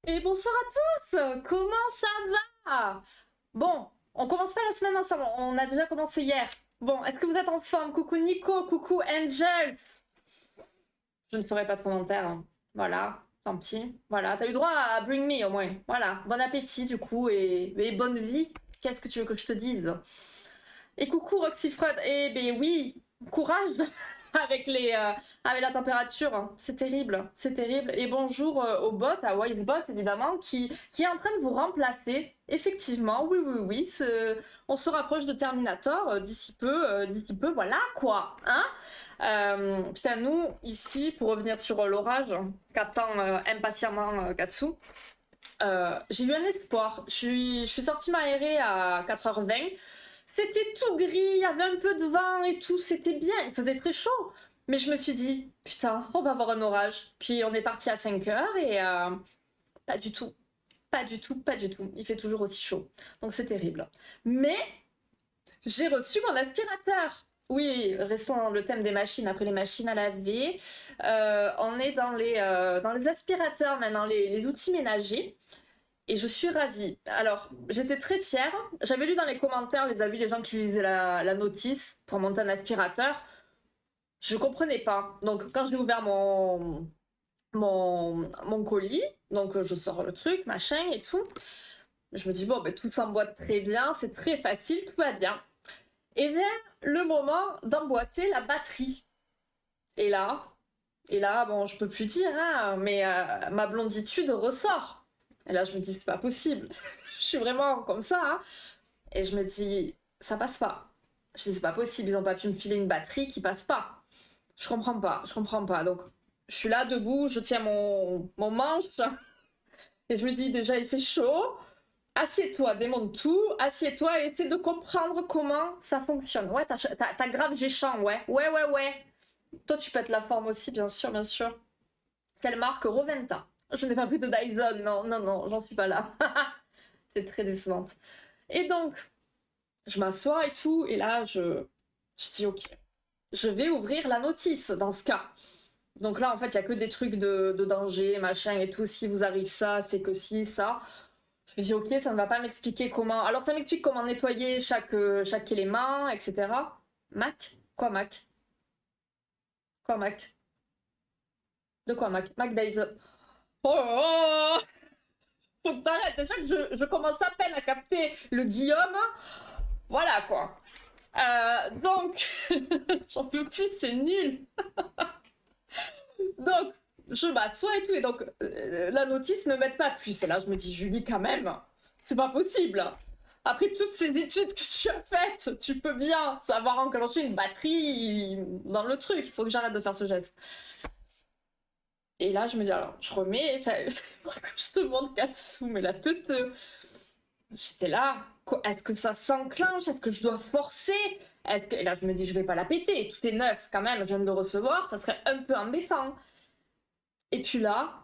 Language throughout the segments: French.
Et bonsoir à tous. Comment ça va? Bon, on commence pas la semaine ensemble, on a déjà commencé hier. Bon, est-ce que vous êtes en forme? Coucou Nico, coucou Angels. Je ne ferai pas de commentaires, hein. Voilà, tant pis. Voilà, t'as eu droit à Bring Me au moins. Voilà, bon appétit du coup et bonne vie. Qu'est-ce que tu veux que je te dise? Et coucou Roxy Freud. Eh ben oui, courage avec avec la température, hein. C'est terrible, c'est terrible. Et bonjour au bot, à Wisebot évidemment, qui est en train de vous remplacer. Effectivement, oui, oui, oui. On se rapproche de Terminator d'ici peu, voilà quoi, hein. Putain, nous, ici, pour revenir sur l'orage qu'attend impatiemment Katsu, j'ai eu un espoir. Je suis sortie m'aérer à 4h20. C'était tout gris, il y avait un peu de vent et tout, c'était bien, il faisait très chaud. Mais je me suis dit, putain, on va avoir un orage. Puis on est parti à 5h et pas du tout. Pas du tout, pas du tout. Il fait toujours aussi chaud. Donc c'est terrible. Mais j'ai reçu mon aspirateur. Oui, restons dans le thème des machines. Après les machines à laver, on est dans les aspirateurs maintenant, les outils ménagers. Et je suis ravie. Alors, j'étais très fière. J'avais lu dans les commentaires les avis des gens qui lisaient la notice pour monter un aspirateur. Je comprenais pas. Donc, quand j'ai ouvert mon colis, donc je sors le truc, machin et tout, je me dis, bon, ben, tout s'emboîte très bien, c'est très facile, tout va bien. Et vient le moment d'emboîter la batterie. Et là, bon, je peux plus dire, hein, mais ma blonditude ressort. Et là, je me dis, c'est pas possible. Je suis vraiment comme ça, hein. Et je me dis, ça passe pas. Je dis, c'est pas possible, ils ont pas pu me filer une batterie qui passe pas. Je comprends pas, je comprends pas. Donc, je suis là debout, je tiens mon manche, et je me dis, déjà, il fait chaud. Assieds-toi, démonte tout, assieds-toi et essaie de comprendre comment ça fonctionne. Ouais, t'as grave géchant, ouais. Ouais, ouais, ouais. Toi, tu pètes la forme aussi, bien sûr, bien sûr. Quelle marque? Roventa. Je n'ai pas pris de Dyson, non, non, non, j'en suis pas là. C'est très décevante. Et donc, je m'assois et tout, et là, je dis, ok, je vais ouvrir la notice dans ce cas. Donc là, en fait, il n'y a que des trucs de danger, machin et tout. Si vous arrive ça, c'est que si, ça. Je me dis, ok, ça ne va pas m'expliquer comment. Alors, ça m'explique comment nettoyer chaque élément, etc. Mac? Quoi, Mac? Quoi, Mac? De quoi, Mac? Mac Dyson. Oh, oh, oh. Faut que t'arrêtes. Déjà que je commence à peine à capter le Guillaume. Voilà, quoi. Donc, j'en peux plus, c'est nul. Donc, je m'assois et tout, et donc, la notice ne m'aide pas plus. Et là, je me dis, Julie, quand même, c'est pas possible. Après toutes ces études que tu as faites, tu peux bien savoir enclencher une batterie dans le truc. Il faut que j'arrête de faire ce geste. Et là, je me dis, alors, je remets, enfin, je te montre Katsu, mais la tête. J'étais là, est-ce que ça s'enclenche? Est-ce que je dois forcer? Et là, je me dis, je vais pas la péter, tout est neuf quand même, je viens de le recevoir, ça serait un peu embêtant. Et puis là,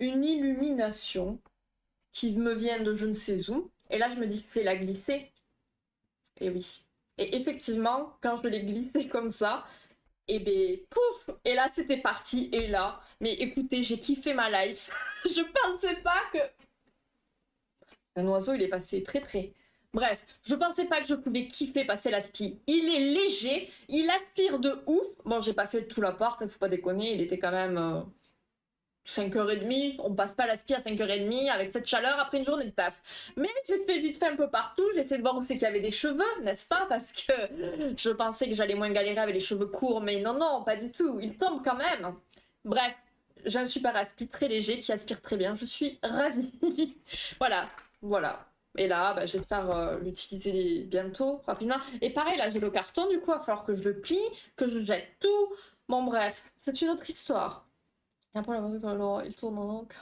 une illumination qui me vient de je ne sais où. Et là, je me dis, fais-la glisser. Et oui. Et effectivement, quand je l'ai glissé comme ça, et ben, pouf! Et là, c'était parti. Et là, mais écoutez, j'ai kiffé ma life. Je pensais pas que. Un oiseau, il est passé très près. Bref, je pensais pas que je pouvais kiffer passer l'aspi. Il est léger, il aspire de ouf. Bon, j'ai pas fait tout l'appart, faut pas déconner, il était quand même 5h30. On passe pas l'aspi à 5h30 avec cette chaleur après une journée de taf. Mais j'ai fait vite fait un peu partout, j'ai essayé de voir où c'est qu'il y avait des cheveux, n'est-ce pas? Parce que je pensais que j'allais moins galérer avec les cheveux courts, mais non, non, pas du tout. Il tombe quand même. Bref, j'ai un super aspi très léger qui aspire très bien. Je suis ravie. Voilà. Voilà. Et là, bah, j'espère l'utiliser bientôt, rapidement. Et pareil, là, j'ai le carton, du coup, il va falloir que je le plie, que je jette tout. Bon, bref, c'est une autre histoire. Et après, la musique dans l'ombre, il tourne donc.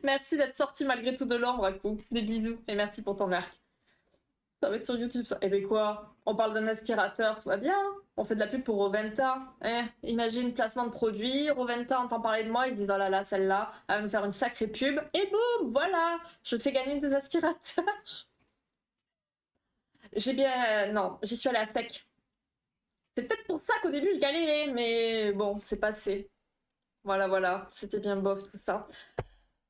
Merci d'être sorti malgré tout de l'ombre, à coup. Des bisous. Et merci pour ton marque. Ça va être sur YouTube, ça. Et ben quoi? On parle d'un aspirateur, tout va bien. On fait de la pub pour Roventa. Imagine, placement de produit. Roventa entend parler de moi. Ils disent, oh là là, celle-là, elle va nous faire une sacrée pub. Et boum, voilà, je fais gagner des aspirateurs. J'ai bien... non, j'y suis allée à sec. C'est peut-être pour ça qu'au début, je galérais. Mais bon, c'est passé. Voilà, voilà. C'était bien bof, tout ça.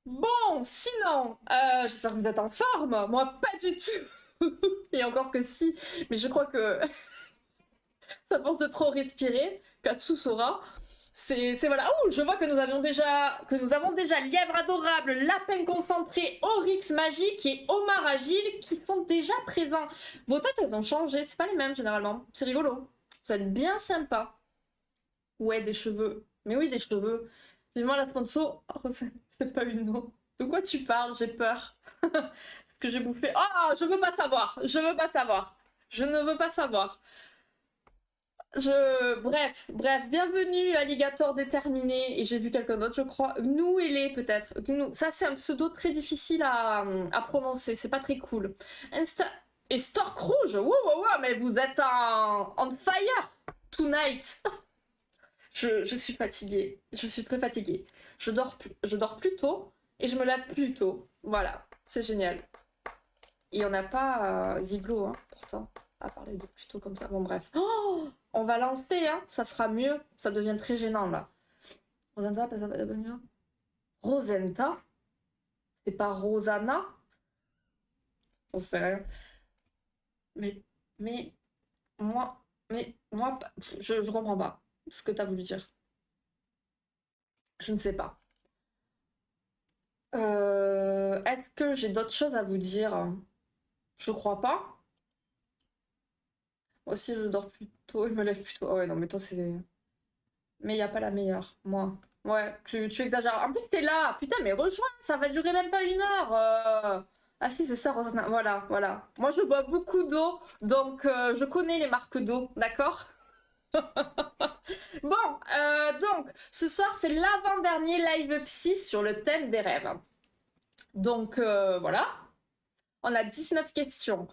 Bon, sinon, j'espère que vous êtes en forme. Moi, pas du tout. Et encore que si, mais je crois que ça force de trop respirer. Katsu saura. C'est voilà. Oh, je vois que nous avons déjà Lièvre adorable, Lapin concentré, Oryx magique et Omar agile qui sont déjà présents. Vos têtes, elles ont changé. C'est pas les mêmes généralement. C'est rigolo. Vous êtes bien sympa. Ouais, des cheveux. Mais oui, des cheveux. Vivement la sponsor. Oh, c'est pas une eau. De quoi tu parles? J'ai peur. Ce que j'ai bouffé. Oh, je veux pas savoir. Je veux pas savoir. Je ne veux pas savoir. Bref, bienvenue alligator déterminé, et j'ai vu quelqu'un d'autre, je crois, Gnou Ailé peut-être, Gnou, ça c'est un pseudo très difficile à prononcer, c'est pas très cool. Et Stork Rouge, wow, mais vous êtes on fire tonight. Je suis fatiguée, je suis très fatiguée, je dors plus tôt, et je me lève plus tôt, voilà, c'est génial. Et on n'a pas Ziglo, hein, pourtant, à parler de plutôt comme ça, bon bref. Oh, on va lancer, hein, ça sera mieux. Ça devient très gênant, là. Rosenta, pas la bonne humeur. Rosenta? C'est pas Rosanna? On sait rien. Mais, mais, moi, je comprends pas ce que t'as voulu dire. Je ne sais pas. Est-ce que j'ai d'autres choses à vous dire? Je crois pas. Moi aussi, je dors plus tôt et me lève plus tôt. Oh ouais, non, mais toi, c'est... Mais il n'y a pas la meilleure, moi. Ouais, tu exagères. En plus, t'es là. Putain, mais rejoins, ça va durer même pas 1 heure. Ah si, c'est ça, Rosanna. Voilà. Moi, je bois beaucoup d'eau, donc je connais les marques d'eau, d'accord? Bon, donc, ce soir, c'est l'avant-dernier live psy sur le thème des rêves. Donc, voilà. On a 19 questions.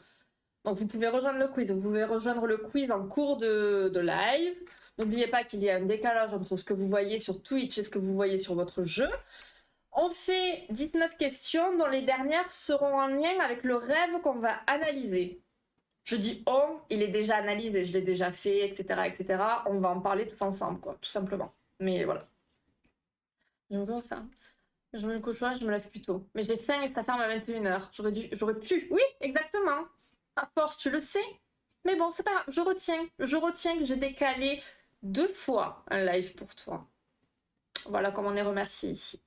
Donc, vous pouvez rejoindre le quiz. Vous pouvez rejoindre le quiz en cours de live. N'oubliez pas qu'il y a un décalage entre ce que vous voyez sur Twitch et ce que vous voyez sur votre jeu. On fait 19 questions dont les dernières seront en lien avec le rêve qu'on va analyser. Je dis on, il est déjà analysé, je l'ai déjà fait, etc., etc. On va en parler tous ensemble, quoi, tout simplement. Mais voilà. Je me couche, je me lève plus tôt. Mais j'ai faim et ça ferme à 21h. J'aurais pu. Oui, exactement. À force, tu le sais. Mais bon, c'est pas grave. Je retiens que j'ai décalé 2 fois un live pour toi. Voilà comment on est remercié ici.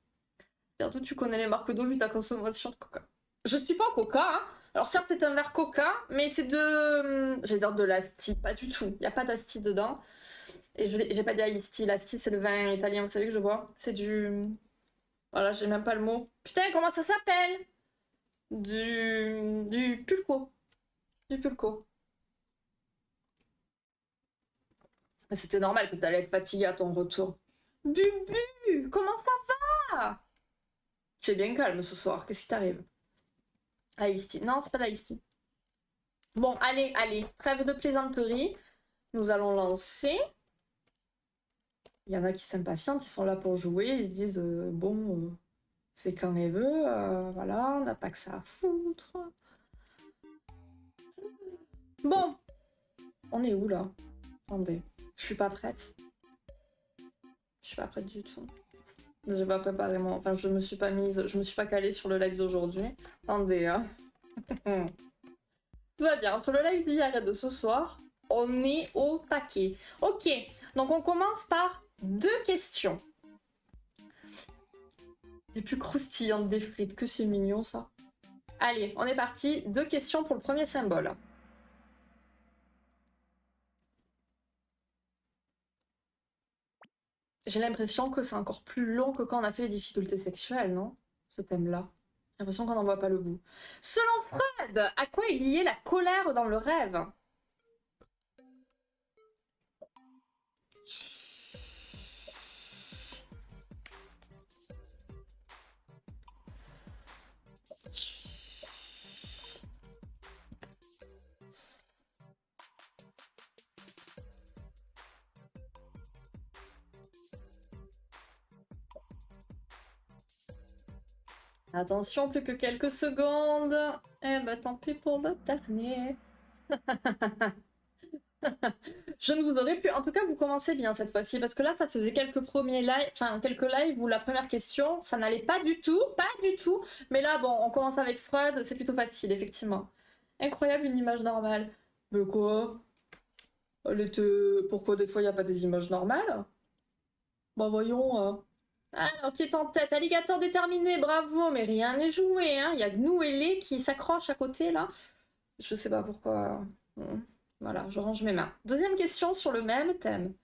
Surtout, tu connais les marques d'eau vu ta consommation de coca. Je suis pas coca, hein. Alors certes, c'est un verre coca, mais c'est j'allais dire de l'asti, pas du tout. Il n'y a pas d'asti dedans. Et j'ai pas dit asti. L'asti, c'est le vin italien, vous savez que je bois. C'est du... Voilà, j'ai même pas le mot. Putain, comment ça s'appelle? Du pulco. Du pulco. Mais c'était normal que t'allais être fatiguée à ton retour. Bubu, comment ça va? Tu es bien calme ce soir, qu'est-ce qui t'arrive? Ice-Tea. Non, c'est pas d'Ice-Tea. Bon, allez, trêve de plaisanterie. Nous allons lancer. Il y en a qui s'impatientent, ils sont là pour jouer, ils se disent bon, c'est quand elle veut, voilà, on n'a pas que ça à foutre. Bon, on est où là? Attendez, je suis pas prête. Je suis pas prête du tout. J'ai pas préparé mon... Enfin, je me suis pas calée sur le live d'aujourd'hui. Attendez, hein. Tout va bien, entre le live d'hier et de ce soir, on est au taquet. Ok, donc on commence par 2 questions. Les plus croustillantes des frites, que c'est mignon ça. Allez, on est parti. 2 questions pour le premier symbole. J'ai l'impression que c'est encore plus long que quand on a fait les difficultés sexuelles, non? Ce thème-là. J'ai l'impression qu'on n'en voit pas le bout. Selon Freud, à quoi est liée la colère dans le rêve? Attention, plus que quelques secondes. Eh ben, tant pis pour le dernier. Je ne vous aurais plus. En tout cas, vous commencez bien cette fois-ci parce que là, ça faisait quelques premiers lives, enfin quelques lives où la première question, ça n'allait pas du tout, pas du tout. Mais là, bon, on commence avec Freud, c'est plutôt facile, effectivement. Incroyable, une image normale. Mais quoi? Elle était... Pourquoi des fois il n'y a pas des images normales? Bah voyons. Alors, qui est en tête? Alligator déterminé, bravo, mais rien n'est joué, hein. Il y a Gnou et Lé qui s'accrochent à côté, là. Je sais pas pourquoi. Voilà, je range mes mains. Deuxième question sur le même thème.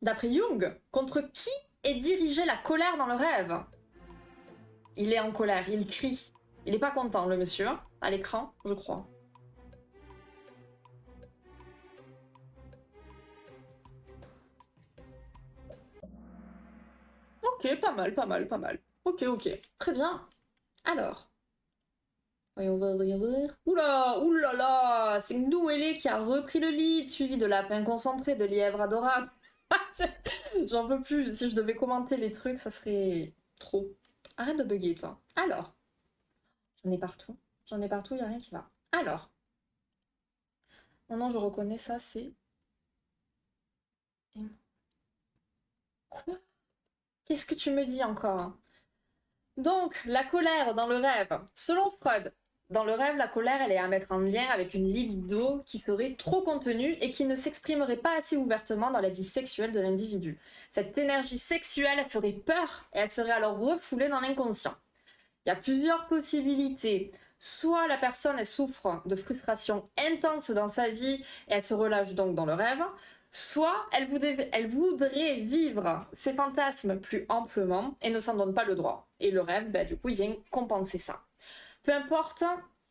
D'après Jung, contre qui est dirigée la colère dans le rêve? Il est en colère, il crie. Il est pas content, le monsieur, à l'écran, je crois. Ok, pas mal, pas mal, pas mal. Ok, ok. Très bien. Alors. Voyons voir, voyons voir. Oula, oulala, c'est Nouélé qui a repris le lead, suivi de Lapin concentré, de Lièvre adorable. J'en peux plus. Si je devais commenter les trucs, ça serait trop. Arrête de bugger, toi. Alors, j'en ai partout. J'en ai partout, il n'y a rien qui va. Alors. Oh non, je reconnais ça, c'est... Quoi? Qu'est-ce que tu me dis encore? Donc, la colère dans le rêve. Selon Freud, dans le rêve, la colère, elle est à mettre en lien avec une libido qui serait trop contenue et qui ne s'exprimerait pas assez ouvertement dans la vie sexuelle de l'individu. Cette énergie sexuelle, elle ferait peur et elle serait alors refoulée dans l'inconscient. Il y a plusieurs possibilités. Soit la personne, elle souffre de frustration intense dans sa vie et elle se relâche donc dans le rêve, soit elle voudrait vivre ses fantasmes plus amplement et ne s'en donne pas le droit. Et le rêve, bah, du coup, il vient compenser ça. Peu importe,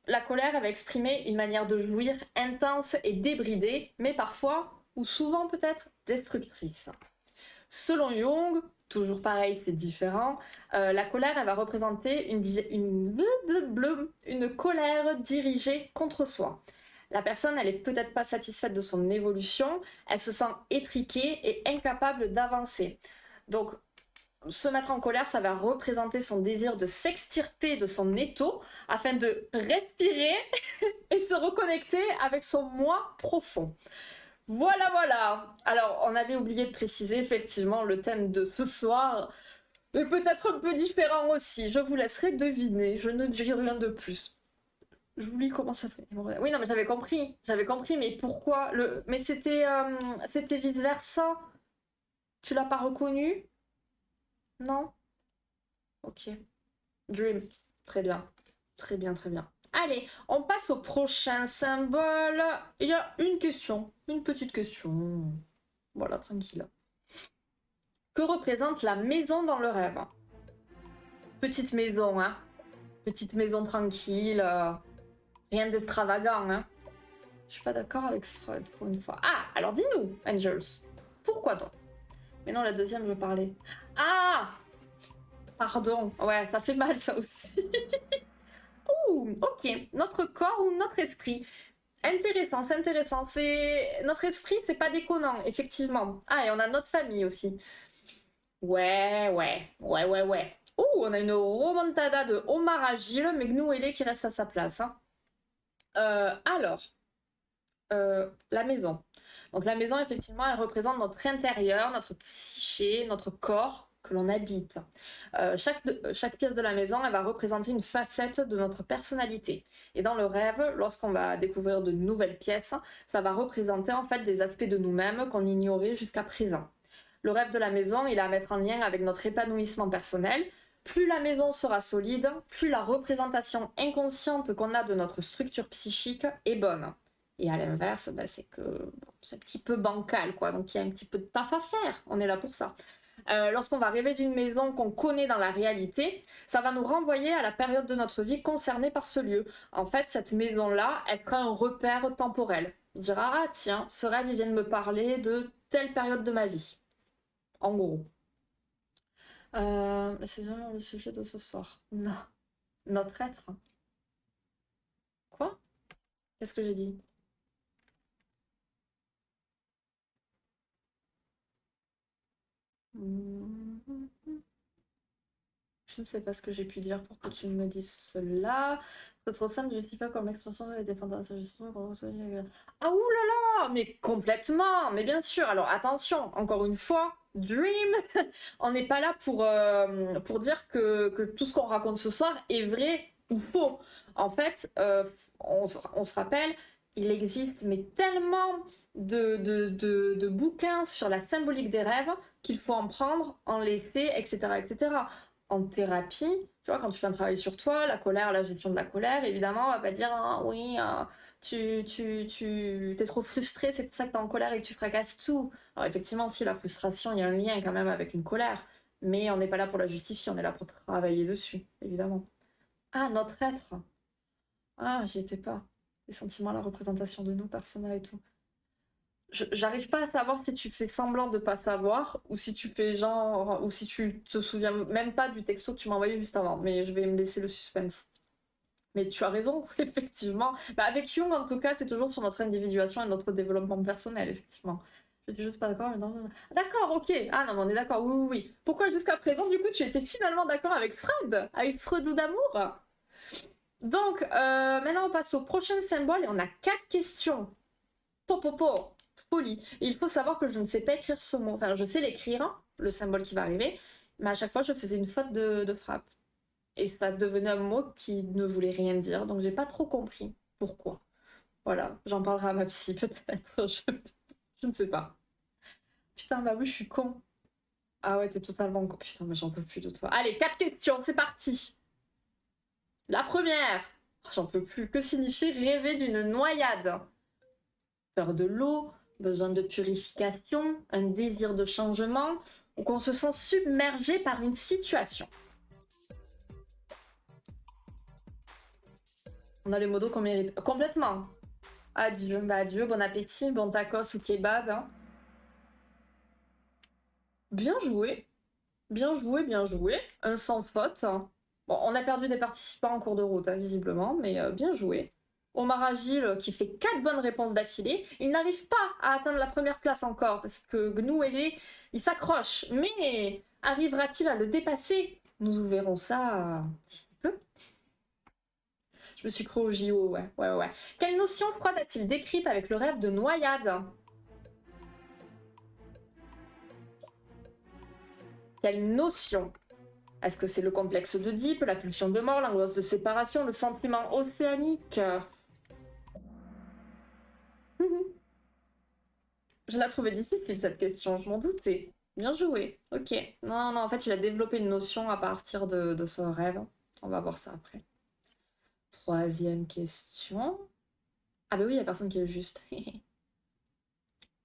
la colère, elle va exprimer une manière de jouir intense et débridée, mais parfois, ou souvent peut-être, destructrice. Selon Jung, toujours pareil, c'est différent, la colère, elle va représenter une colère dirigée contre soi. La personne, elle est peut-être pas satisfaite de son évolution, elle se sent étriquée et incapable d'avancer. Donc, se mettre en colère, ça va représenter son désir de s'extirper de son étau afin de respirer et se reconnecter avec son moi profond. Voilà, voilà. Alors, on avait oublié de préciser, effectivement, le thème de ce soir est peut-être un peu différent aussi. Je vous laisserai deviner. Je ne dis rien de plus. Je vous lis comment ça serait. Oui, non, mais j'avais compris. J'avais compris, mais pourquoi le... Mais c'était vice-versa. Tu l'as pas reconnu? Non? Ok. Dream. Très bien. Très bien, très bien. Allez, on passe au prochain symbole. Il y a une question. Une petite question. Voilà, tranquille. Que représente la maison dans le rêve? Petite maison, hein. Petite maison tranquille. Rien d'extravagant, hein. Je suis pas d'accord avec Freud pour une fois. Ah, alors dis-nous, Angels. Pourquoi donc? Mais non, la deuxième, je parlais. Ah! Pardon. Ouais, ça fait mal, ça aussi. Ouh, ok. Notre corps ou notre esprit? Intéressant, c'est intéressant. C'est... Notre esprit, c'est pas déconnant, effectivement. Ah, et on a notre famille aussi. Ouais, ouais, ouais, ouais, ouais. Ouh, on a une remontada de Omar Agile, mais Gnou Ailé qui reste à sa place. Hein. Alors, la maison. Donc la maison, effectivement, elle représente notre intérieur, notre psyché, notre corps que l'on habite. Chaque pièce de la maison, elle va représenter une facette de notre personnalité. Et dans le rêve, lorsqu'on va découvrir de nouvelles pièces, ça va représenter en fait des aspects de nous-mêmes qu'on ignorait jusqu'à présent. Le rêve de la maison, il est à mettre en lien avec notre épanouissement personnel. Plus la maison sera solide, plus la représentation inconsciente qu'on a de notre structure psychique est bonne. Et à l'inverse, bah, c'est que c'est un petit peu bancal, quoi. Donc il y a un petit peu de taf à faire. On est là pour ça. Lorsqu'on va rêver d'une maison qu'on connaît dans la réalité, ça va nous renvoyer à la période de notre vie concernée par ce lieu. En fait, cette maison-là, elle sera un repère temporel. On se dira, ah tiens, ce rêve, il vient de me parler de telle période de ma vie. En gros. C'est vraiment le sujet de ce soir. Non. Notre être. Quoi? Qu'est-ce que j'ai dit? Je ne sais pas ce que j'ai pu dire pour que tu me dises cela. C'est trop simple, je ne sais pas comme l'expression des fantasmes. Ah oulala, mais complètement, mais bien sûr. Alors attention, encore une fois, Dream, on n'est pas là pour dire que tout ce qu'on raconte ce soir est vrai ou faux. En fait, on se rappelle, il existe mais tellement de bouquins sur la symbolique des rêves qu'il faut en prendre, en laisser, etc., etc. En thérapie, tu vois, quand tu fais un travail sur toi, la colère, la gestion de la colère, évidemment, on va pas dire ah, oui, tu t'es trop frustré, c'est pour ça que t'es en colère et que tu fracasses tout. Alors effectivement, si la frustration, il y a un lien quand même avec une colère, mais on n'est pas là pour la justifier, on est là pour travailler dessus, évidemment. Ah, notre être. Ah, j'y étais pas. Les sentiments, la représentation de nous, persona et tout. J'arrive pas à savoir si tu fais semblant de pas savoir ou si tu fais genre ou si tu te souviens même pas du texto que tu m'as envoyé juste avant, mais je vais me laisser le suspense. Mais tu as raison, effectivement. Bah, avec Jung, en tout cas, c'est toujours sur notre individuation et notre développement personnel, effectivement. Je suis juste pas d'accord. D'accord, ok. Ah non, mais on est d'accord, oui, oui, oui. Pourquoi jusqu'à présent, du coup, tu étais finalement d'accord avec Freud? Avec Freud d'amour? Donc, maintenant, on passe au prochain symbole et on a 4 questions. Popopo, folie. Et il faut savoir que je ne sais pas écrire ce mot. Enfin, je sais l'écrire, hein, le symbole qui va arriver, mais à chaque fois, je faisais une faute de frappe. Et ça devenait un mot qui ne voulait rien dire, donc j'ai pas trop compris pourquoi. Voilà, j'en parlerai à ma psy peut-être, je ne sais pas. Putain, bah oui, je suis con. Ah ouais, t'es totalement con. Putain, mais j'en peux plus de toi. Allez, 4 questions, c'est parti. La première, oh, j'en peux plus. Que signifie rêver d'une noyade? Peur de l'eau, besoin de purification, un désir de changement, ou qu'on se sent submergé par une situation. On a les mots d'eau qu'on mérite. Complètement. Adieu, bah adieu, bon appétit, bon tacos ou kebab. Hein. Bien joué. Bien joué, bien joué. Un sans faute. Bon, on a perdu des participants en cours de route, hein, visiblement, mais bien joué. Omar Agile qui fait 4 bonnes réponses d'affilée. Il n'arrive pas à atteindre la première place encore parce que Gnou Ailé, il s'accroche. Mais arrivera-t-il à le dépasser? Nous verrons ça d'ici peu. Je me suis cru au JO, ouais. Quelle notion Freud a-t-il décrite avec le rêve de noyade? Quelle notion? Est-ce que c'est le complexe d'Oedipe, la pulsion de mort, l'angoisse de séparation, le sentiment océanique? Je la trouvais difficile cette question, je m'en doutais. Bien joué, ok. Non, en fait, il a développé une notion à partir de ce rêve. On va voir ça après. Troisième question. Ah bah oui, il n'y a personne qui est juste.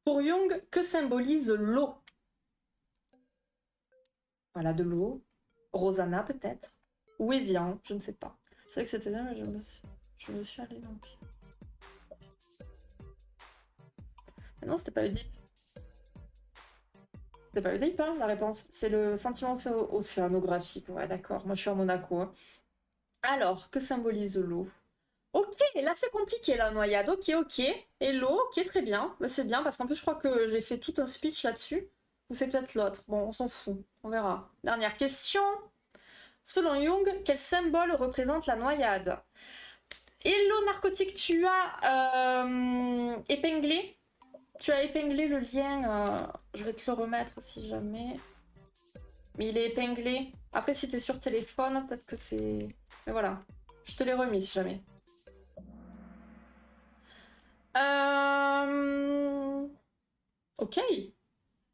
Pour Jung, que symbolise l'eau? Voilà, de l'eau. Rosanna, peut-être. Ou Evian, je ne sais pas. C'est vrai que c'était bien, mais je me suis allée dans le pied. Mais non, c'était pas Oedipe. C'était pas Oedipe, hein, la réponse. C'est le sentiment océanographique. Ouais, d'accord. Moi, je suis à Monaco. Hein. Alors, que symbolise l'eau? Ok, là, c'est compliqué, la noyade. Ok. Et l'eau, ok, très bien. Bah, c'est bien, parce qu'en plus, je crois que j'ai fait tout un speech là-dessus. Ou c'est peut-être l'autre. Bon, on s'en fout. On verra. Dernière question. Selon Jung, quel symbole représente la noyade? Hello narcotique, tu as épinglé? Tu as épinglé le lien. Je vais te le remettre si jamais. Mais il est épinglé. Après, si t'es sur téléphone, peut-être que c'est... Mais voilà. Je te l'ai remis si jamais.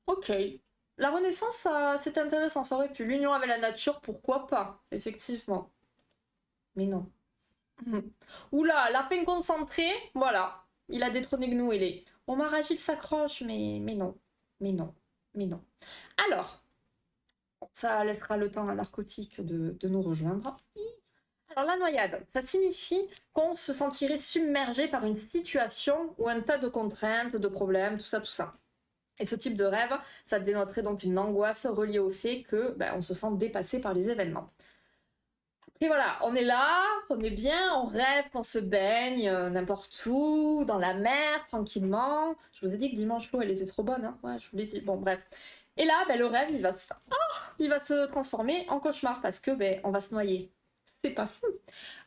Ok. La Renaissance, c'est intéressant, ça aurait pu. L'union avec la nature, pourquoi pas? Effectivement. Mais non. Oula, lapin concentré, voilà. Il a détrôné Gnou Ailé. Omar Agile s'accroche, mais non. Mais non. Alors, ça laissera le temps à Narcotique de nous rejoindre. Alors, la noyade, ça signifie qu'on se sentirait submergé par une situation ou un tas de contraintes, de problèmes, tout ça. Et ce type de rêve, ça dénoterait donc une angoisse reliée au fait que on se sent dépassé par les événements. Et voilà, on est là, on est bien, on rêve qu'on se baigne n'importe où, dans la mer, tranquillement. Je vous ai dit que dimanche l'eau, elle était trop bonne, hein. Ouais, je vous l'ai dit. Bon, bref. Et là, le rêve, il va... Oh, il va se transformer en cauchemar parce que ben, on va se noyer. C'est pas fou.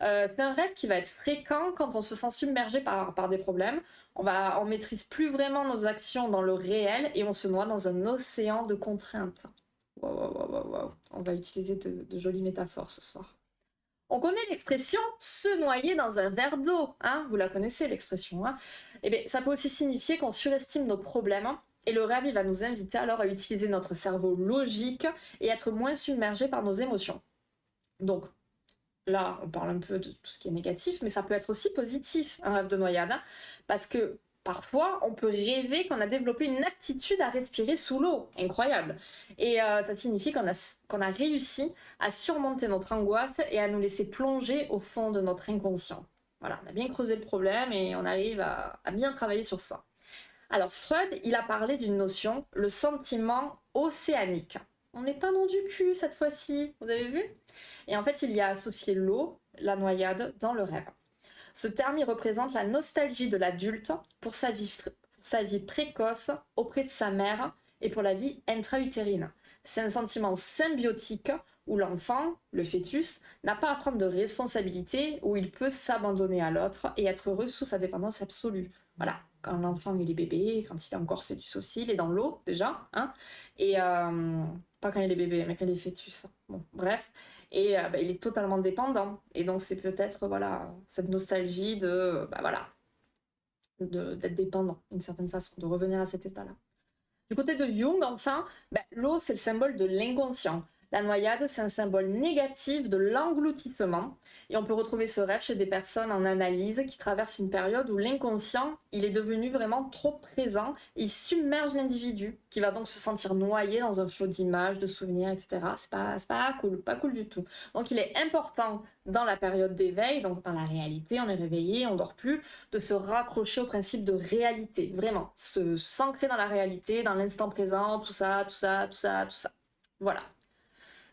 C'est un rêve qui va être fréquent quand on se sent submergé par des problèmes. On maîtrise plus vraiment nos actions dans le réel et on se noie dans un océan de contraintes. Wow, wow, wow, wow, wow. On va utiliser de jolies métaphores ce soir. On connaît l'expression se noyer dans un verre d'eau, hein, vous la connaissez l'expression, hein. Eh bien, ça peut aussi signifier qu'on surestime nos problèmes et le rêve il va nous inviter alors à utiliser notre cerveau logique et être moins submergé par nos émotions. Donc, là, on parle un peu de tout ce qui est négatif, mais ça peut être aussi positif, un rêve de noyade, hein, parce que parfois, on peut rêver qu'on a développé une aptitude à respirer sous l'eau. Incroyable. Et ça signifie qu'on a réussi à surmonter notre angoisse et à nous laisser plonger au fond de notre inconscient. Voilà, on a bien creusé le problème et on arrive à bien travailler sur ça. Alors, Freud, il a parlé d'une notion, le sentiment océanique. On n'est pas dans du cul cette fois-ci, vous avez vu? Et en fait, il y a associé l'eau, la noyade, dans le rêve. Ce terme, il représente la nostalgie de l'adulte pour sa vie précoce auprès de sa mère et pour la vie intra-utérine. C'est un sentiment symbiotique où l'enfant, le fœtus, n'a pas à prendre de responsabilité, où il peut s'abandonner à l'autre et être heureux sous sa dépendance absolue. Voilà, quand l'enfant il est bébé, quand il est encore fœtus aussi, il est dans l'eau déjà, hein, et pas quand il est bébé, mais quand il est fœtus. Bon, bref, et il est totalement dépendant. Et donc c'est peut-être voilà cette nostalgie de voilà d'être dépendant d'une certaine façon, de revenir à cet état-là. Du côté de Jung, enfin, l'eau c'est le symbole de l'inconscient. La noyade, c'est un symbole négatif de l'engloutissement. Et on peut retrouver ce rêve chez des personnes en analyse qui traversent une période où l'inconscient, il est devenu vraiment trop présent. Et il submerge l'individu, qui va donc se sentir noyé dans un flot d'images, de souvenirs, etc. C'est pas cool du tout. Donc il est important dans la période d'éveil, donc dans la réalité, on est réveillé, on dort plus, de se raccrocher au principe de réalité. Vraiment, s'ancrer dans la réalité, dans l'instant présent, tout ça. Voilà.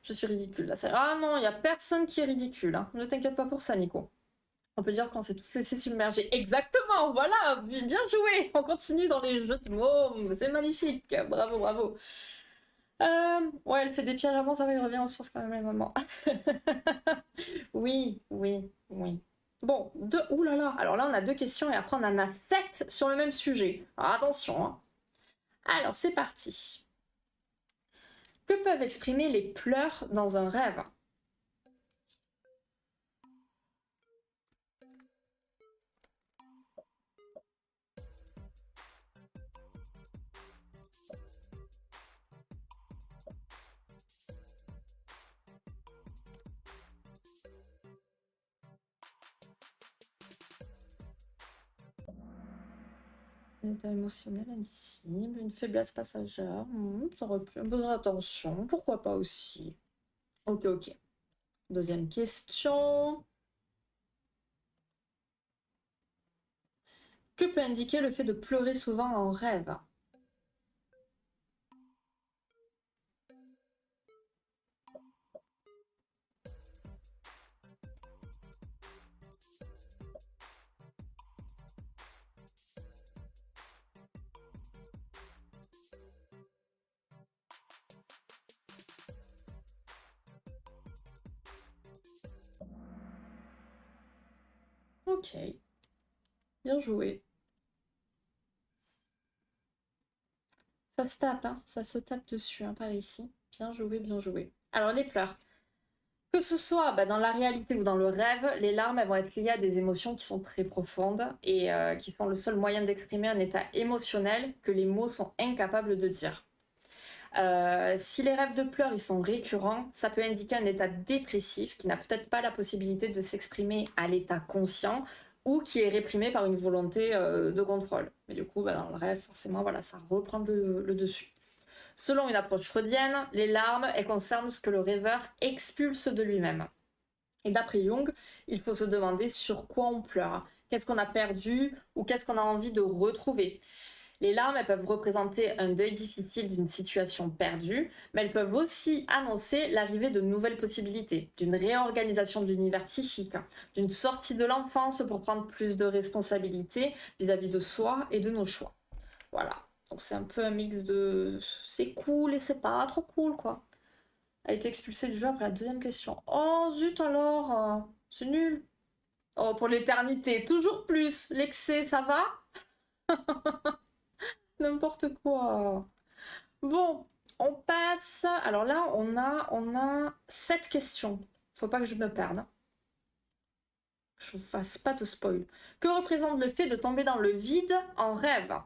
Je suis ridicule là. Ah non, il n'y a personne qui est ridicule. Hein. Ne t'inquiète pas pour ça, Nico. On peut dire qu'on s'est tous laissés submerger. Exactement, voilà, bien joué. On continue dans les jeux de mots. C'est magnifique. Bravo, bravo. Ouais, elle fait des pierres avant, ça va, il revient aux sources quand même, maman. Oui. Bon, ouh là là. Alors là, on a 2 questions et après, on en a 7 sur le même sujet. Alors attention. Hein. Alors, c'est parti. Que peuvent exprimer les pleurs dans un rêve? Un état émotionnel indicible, une faiblesse passagère, ça aurait pu, un besoin d'attention, pourquoi pas aussi. Ok. Deuxième question. Que peut indiquer le fait de pleurer souvent en rêve? Ok. Bien joué. Ça se tape, hein. Ça se tape dessus, hein, par ici. Bien joué. Alors, les pleurs. Que ce soit dans la réalité ou dans le rêve, les larmes elles vont être liées à des émotions qui sont très profondes et qui sont le seul moyen d'exprimer un état émotionnel que les mots sont incapables de dire. Si les rêves de pleurs ils sont récurrents, ça peut indiquer un état dépressif qui n'a peut-être pas la possibilité de s'exprimer à l'état conscient ou qui est réprimé par une volonté de contrôle. Mais du coup, dans le rêve, forcément, voilà, ça reprend le dessus. Selon une approche freudienne, les larmes, elles concernent ce que le rêveur expulse de lui-même. Et d'après Jung, il faut se demander sur quoi on pleure, qu'est-ce qu'on a perdu ou qu'est-ce qu'on a envie de retrouver. Les larmes, elles peuvent représenter un deuil difficile d'une situation perdue, mais elles peuvent aussi annoncer l'arrivée de nouvelles possibilités, d'une réorganisation de l'univers psychique, d'une sortie de l'enfance pour prendre plus de responsabilités vis-à-vis de soi et de nos choix. Voilà. Donc c'est un peu un mix de c'est cool et c'est pas trop cool, quoi. A été expulsé du jeu après la deuxième question. Oh zut alors, c'est nul. Oh, pour l'éternité, toujours plus. L'excès, ça va? N'importe quoi. Bon, on passe. Alors là, on a 7 questions. Faut pas que je me perde, hein. Je vous fasse pas de spoil. Que représente le fait de tomber dans le vide en rêve? Alors,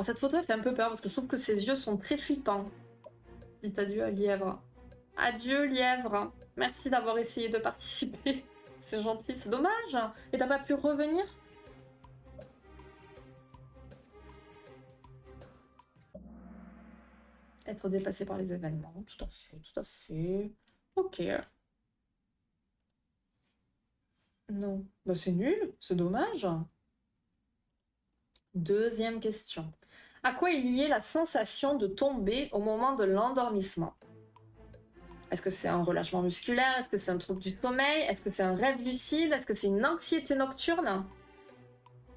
cette photo, elle fait un peu peur parce que je trouve que ses yeux sont très flippants. Dites adieu à Lièvre. Adieu, Lièvre. Merci d'avoir essayé de participer. C'est gentil, c'est dommage. Et t'as pas pu revenir? Être dépassé par les événements, tout à fait, tout à fait. Ok. Non. Bah c'est nul, c'est dommage. Deuxième question. À quoi est liée la sensation de tomber au moment de l'endormissement? Est-ce que c'est un relâchement musculaire? Est-ce que c'est un trouble du sommeil? Est-ce que c'est un rêve lucide? Est-ce que c'est une anxiété nocturne?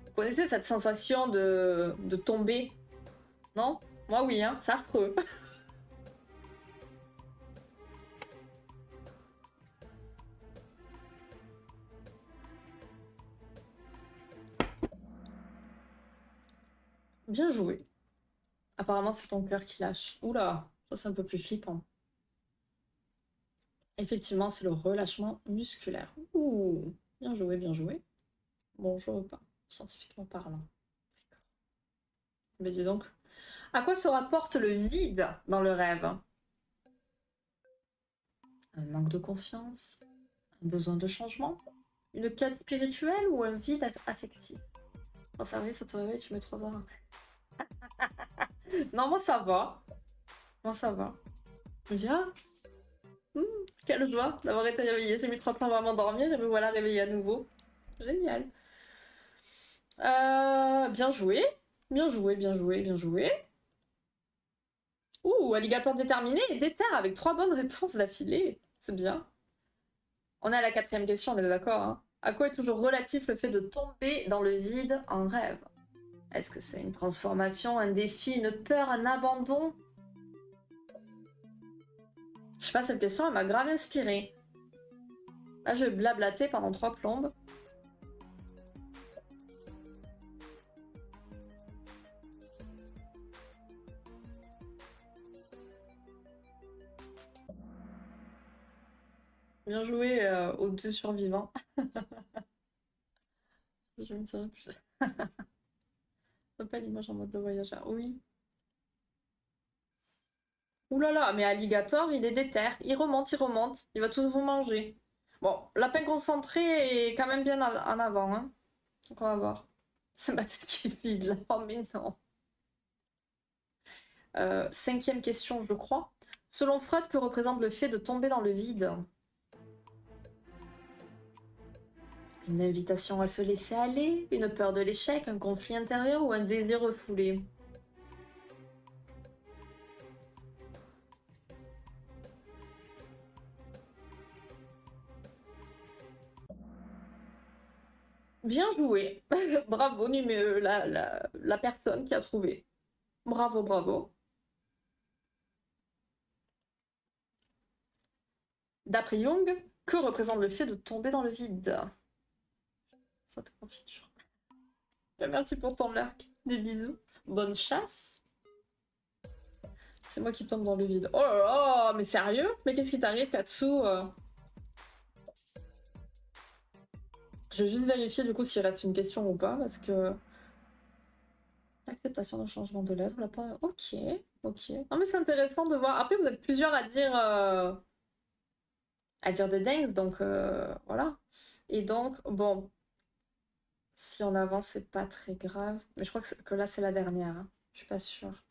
Vous connaissez cette sensation de tomber? Non? Moi oui, hein, c'est affreux. Bien joué. Apparemment, c'est ton cœur qui lâche. Oula, ça c'est un peu plus flippant. Effectivement, c'est le relâchement musculaire. Ouh, bien joué, bien joué. Bon, je repars, scientifiquement parlant. Mais dis donc, à quoi se rapporte le vide dans le rêve? Un manque de confiance? Un besoin de changement? Une quête spirituelle ou un vide affectif? Quand ça arrive, ça te réveille, tu mets 3 heures. Non, moi ça va. Moi ça va. Je me dis, ah, hmm, quelle joie d'avoir été réveillée. J'ai mis 3 plans avant m'endormir et me voilà réveillée à nouveau. Génial. Bien joué. Bien joué, bien joué, bien joué. Ouh, alligator déterminé et déter avec 3 bonnes réponses d'affilée. C'est bien. On est à la 4e question, on est d'accord, hein. À quoi est toujours relatif le fait de tomber dans le vide en rêve? Est-ce que c'est une transformation, un défi, une peur, un abandon? Je sais pas, cette question, elle m'a grave inspirée. Là, je vais blablater pendant 3 plombes. Bien joué aux 2 survivants. Je me tiens plus. C'est pas l'image en mode de voyageur. Oui. Ouh là là, mais Alligator, il est déter. Il remonte, il remonte. Il va tous vous manger. Bon, lapin concentré est quand même bien en avant, hein. Donc on va voir. C'est ma tête qui est vide là. Oh mais non. 5e question, je crois. Selon Freud, que représente le fait de tomber dans le vide? Une invitation à se laisser aller? Une peur de l'échec? Un conflit intérieur ou un désir refoulé? Bien joué. Bravo, la personne qui a trouvé. Bravo, bravo. D'après Jung, que représente le fait de tomber dans le vide? Ça te confiture. Merci pour ton like. Des bisous. Bonne chasse. C'est moi qui tombe dans le vide. Oh là là, mais sérieux? Mais qu'est-ce qui t'arrive, Katsu? Je vais juste vérifier du coup s'il reste une question ou pas, parce que... L'acceptation d'un changement de lettre, ok, ok. Non mais c'est intéressant de voir. Après, vous êtes plusieurs à dire des dingues, donc voilà. Et donc, bon, si on avance, c'est pas très grave. Mais je crois que là, c'est la dernière, hein. Je suis pas sûre.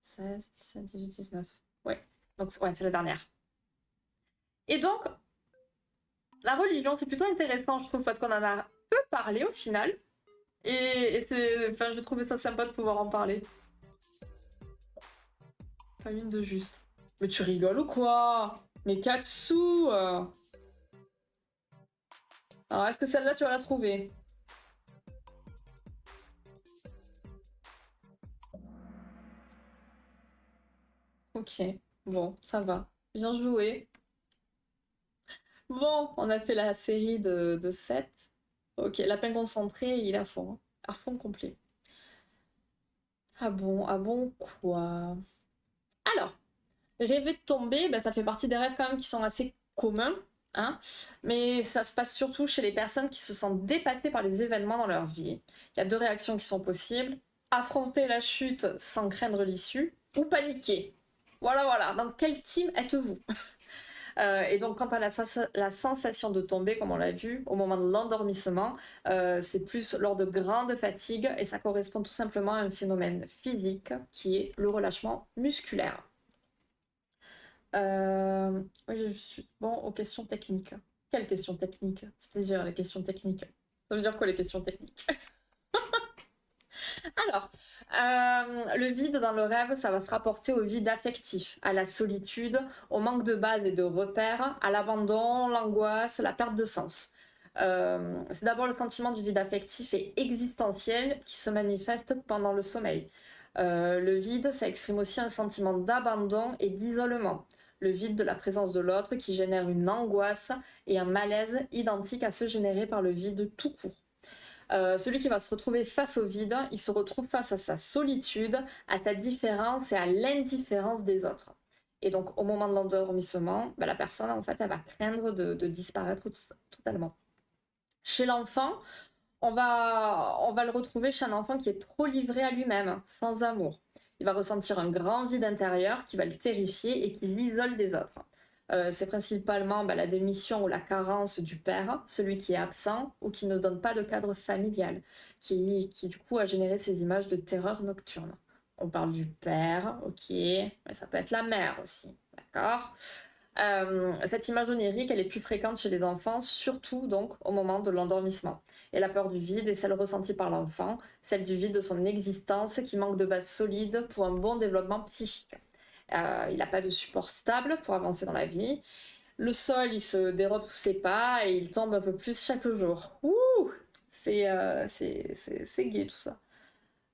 16, 17, 18, 19. Ouais, donc ouais, c'est la dernière. Et donc, la religion, c'est plutôt intéressant, je trouve, parce qu'on en a peu parlé au final. Et c'est, enfin, je trouvais ça sympa de pouvoir en parler. Pas une de juste. Mais tu rigoles ou quoi? Mais Katsu Alors, est-ce que celle-là, tu vas la trouver? Ok, bon, ça va. Bien joué. Bon, on a fait la série de 7. Ok, lapin concentré, il est à fond complet. Ah bon, quoi? Alors, rêver de tomber, ben, ça fait partie des rêves quand même qui sont assez communs, hein, mais ça se passe surtout chez les personnes qui se sentent dépassées par les événements dans leur vie. Il y a deux réactions qui sont possibles: affronter la chute sans craindre l'issue, ou paniquer. Voilà, voilà. Dans quel team êtes-vous? Et donc, quant à la sensation de tomber, comme on l'a vu, au moment de l'endormissement, c'est plus lors de grandes fatigues et ça correspond tout simplement à un phénomène physique qui est le relâchement musculaire. Oui, je suis bon aux questions techniques. Quelles questions techniques? C'est-à-dire les questions techniques. Ça veut dire quoi les questions techniques? Alors, le vide dans le rêve, ça va se rapporter au vide affectif, à la solitude, au manque de base et de repères, à l'abandon, l'angoisse, la perte de sens. C'est d'abord le sentiment du vide affectif et existentiel qui se manifeste pendant le sommeil. Le vide, ça exprime aussi un sentiment d'abandon et d'isolement. Le vide de la présence de l'autre qui génère une angoisse et un malaise identique à ceux générés par le vide tout court. Celui qui va se retrouver face au vide, il se retrouve face à sa solitude, à sa différence et à l'indifférence des autres. Et donc, au moment de l'endormissement, la personne, en fait, elle va craindre de disparaître totalement. Chez l'enfant, on va le retrouver chez un enfant qui est trop livré à lui-même, sans amour. Il va ressentir un grand vide intérieur qui va le terrifier et qui l'isole des autres. C'est principalement la démission ou la carence du père, celui qui est absent ou qui ne donne pas de cadre familial, qui du coup a généré ces images de terreur nocturne. On parle du père, ok, mais ça peut être la mère aussi, d'accord? Cette image onirique, elle est plus fréquente chez les enfants, surtout donc au moment de l'endormissement. Et la peur du vide est celle ressentie par l'enfant, celle du vide de son existence qui manque de base solide pour un bon développement psychique. Il n'a pas de support stable pour avancer dans la vie. Le sol, il se dérobe sous ses pas et il tombe un peu plus chaque jour. Ouh, c'est gai tout ça.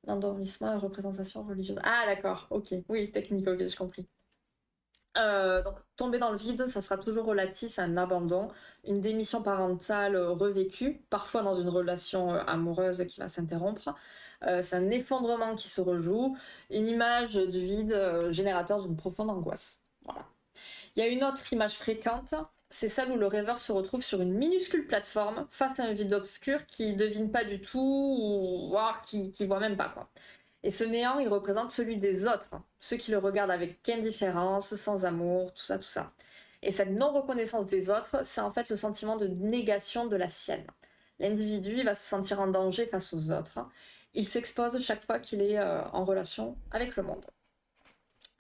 L'endormissement et représentation religieuse. Ah d'accord, ok. Oui, technique, ok, j'ai compris. Donc, tomber dans le vide, ça sera toujours relatif à un abandon, une démission parentale revécue, parfois dans une relation amoureuse qui va s'interrompre. C'est un effondrement qui se rejoue, une image du vide générateur d'une profonde angoisse. Voilà. Il y a une autre image fréquente, c'est celle où le rêveur se retrouve sur une minuscule plateforme face à un vide obscur qu'il ne devine pas du tout, ou voire qui voit même pas, quoi. Et ce néant, il représente celui des autres, ceux qui le regardent avec indifférence, sans amour, tout ça, tout ça. Et cette non-reconnaissance des autres, c'est en fait le sentiment de négation de la sienne. L'individu, il va se sentir en danger face aux autres. Il s'expose chaque fois qu'il est en relation avec le monde.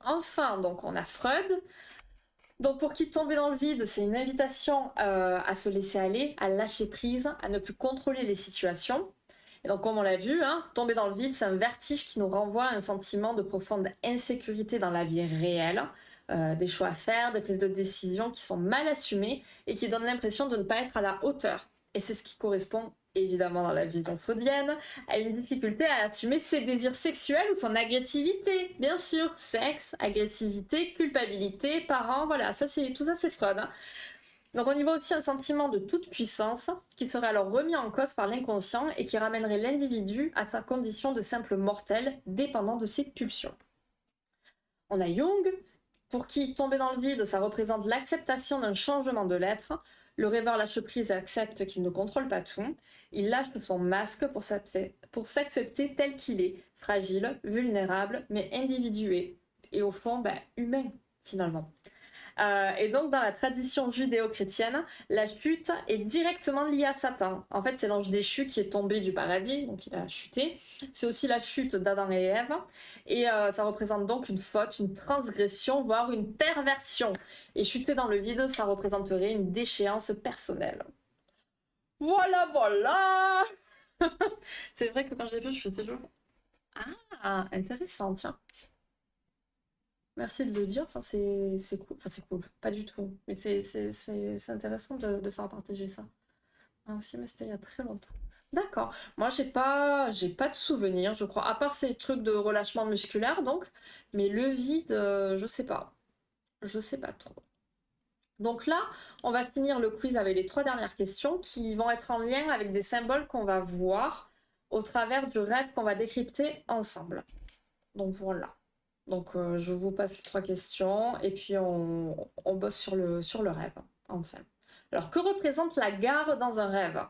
Enfin, donc on a Freud. Donc pour qui tomber dans le vide, c'est une invitation à se laisser aller, à lâcher prise, à ne plus contrôler les situations. Et donc, comme on l'a vu, hein, tomber dans le vide, c'est un vertige qui nous renvoie à un sentiment de profonde insécurité dans la vie réelle, des choix à faire, des prises de décision qui sont mal assumées et qui donnent l'impression de ne pas être à la hauteur. Et c'est ce qui correspond, évidemment, dans la vision freudienne, à une difficulté à assumer ses désirs sexuels ou son agressivité. Bien sûr, sexe, agressivité, culpabilité, parents, voilà, tout ça c'est Freud. Hein. Donc on y voit aussi un sentiment de toute puissance qui serait alors remis en cause par l'inconscient et qui ramènerait l'individu à sa condition de simple mortel dépendant de ses pulsions. On a Jung, pour qui tomber dans le vide, ça représente l'acceptation d'un changement de l'être. Le rêveur lâche prise et accepte qu'il ne contrôle pas tout. Il lâche son masque pour s'accepter tel qu'il est, fragile, vulnérable, mais individué. Et au fond, humain, finalement. Et donc, dans la tradition judéo-chrétienne, la chute est directement liée à Satan. En fait, c'est l'ange déchu qui est tombé du paradis, donc il a chuté. C'est aussi la chute d'Adam et Ève. Et ça représente donc une faute, une transgression, voire une perversion. Et chuter dans le vide, ça représenterait une déchéance personnelle. Voilà, voilà. C'est vrai que quand j'ai vu, je faisais toujours... Ah, intéressant, tiens. Merci de le dire, enfin, c'est cool. Enfin, c'est cool, pas du tout. Mais c'est intéressant de faire partager ça. Ah, aussi, mais c'était il y a très longtemps. D'accord. Moi, j'ai pas de souvenir, je crois. À part ces trucs de relâchement musculaire, donc. Mais le vide, je sais pas. Je sais pas trop. Donc là, on va finir le quiz avec les 3 dernières questions qui vont être en lien avec des symboles qu'on va voir au travers du rêve qu'on va décrypter ensemble. Donc voilà. Donc je vous passe les 3 questions et puis on bosse sur le rêve, enfin. Alors, que représente la gare dans un rêve?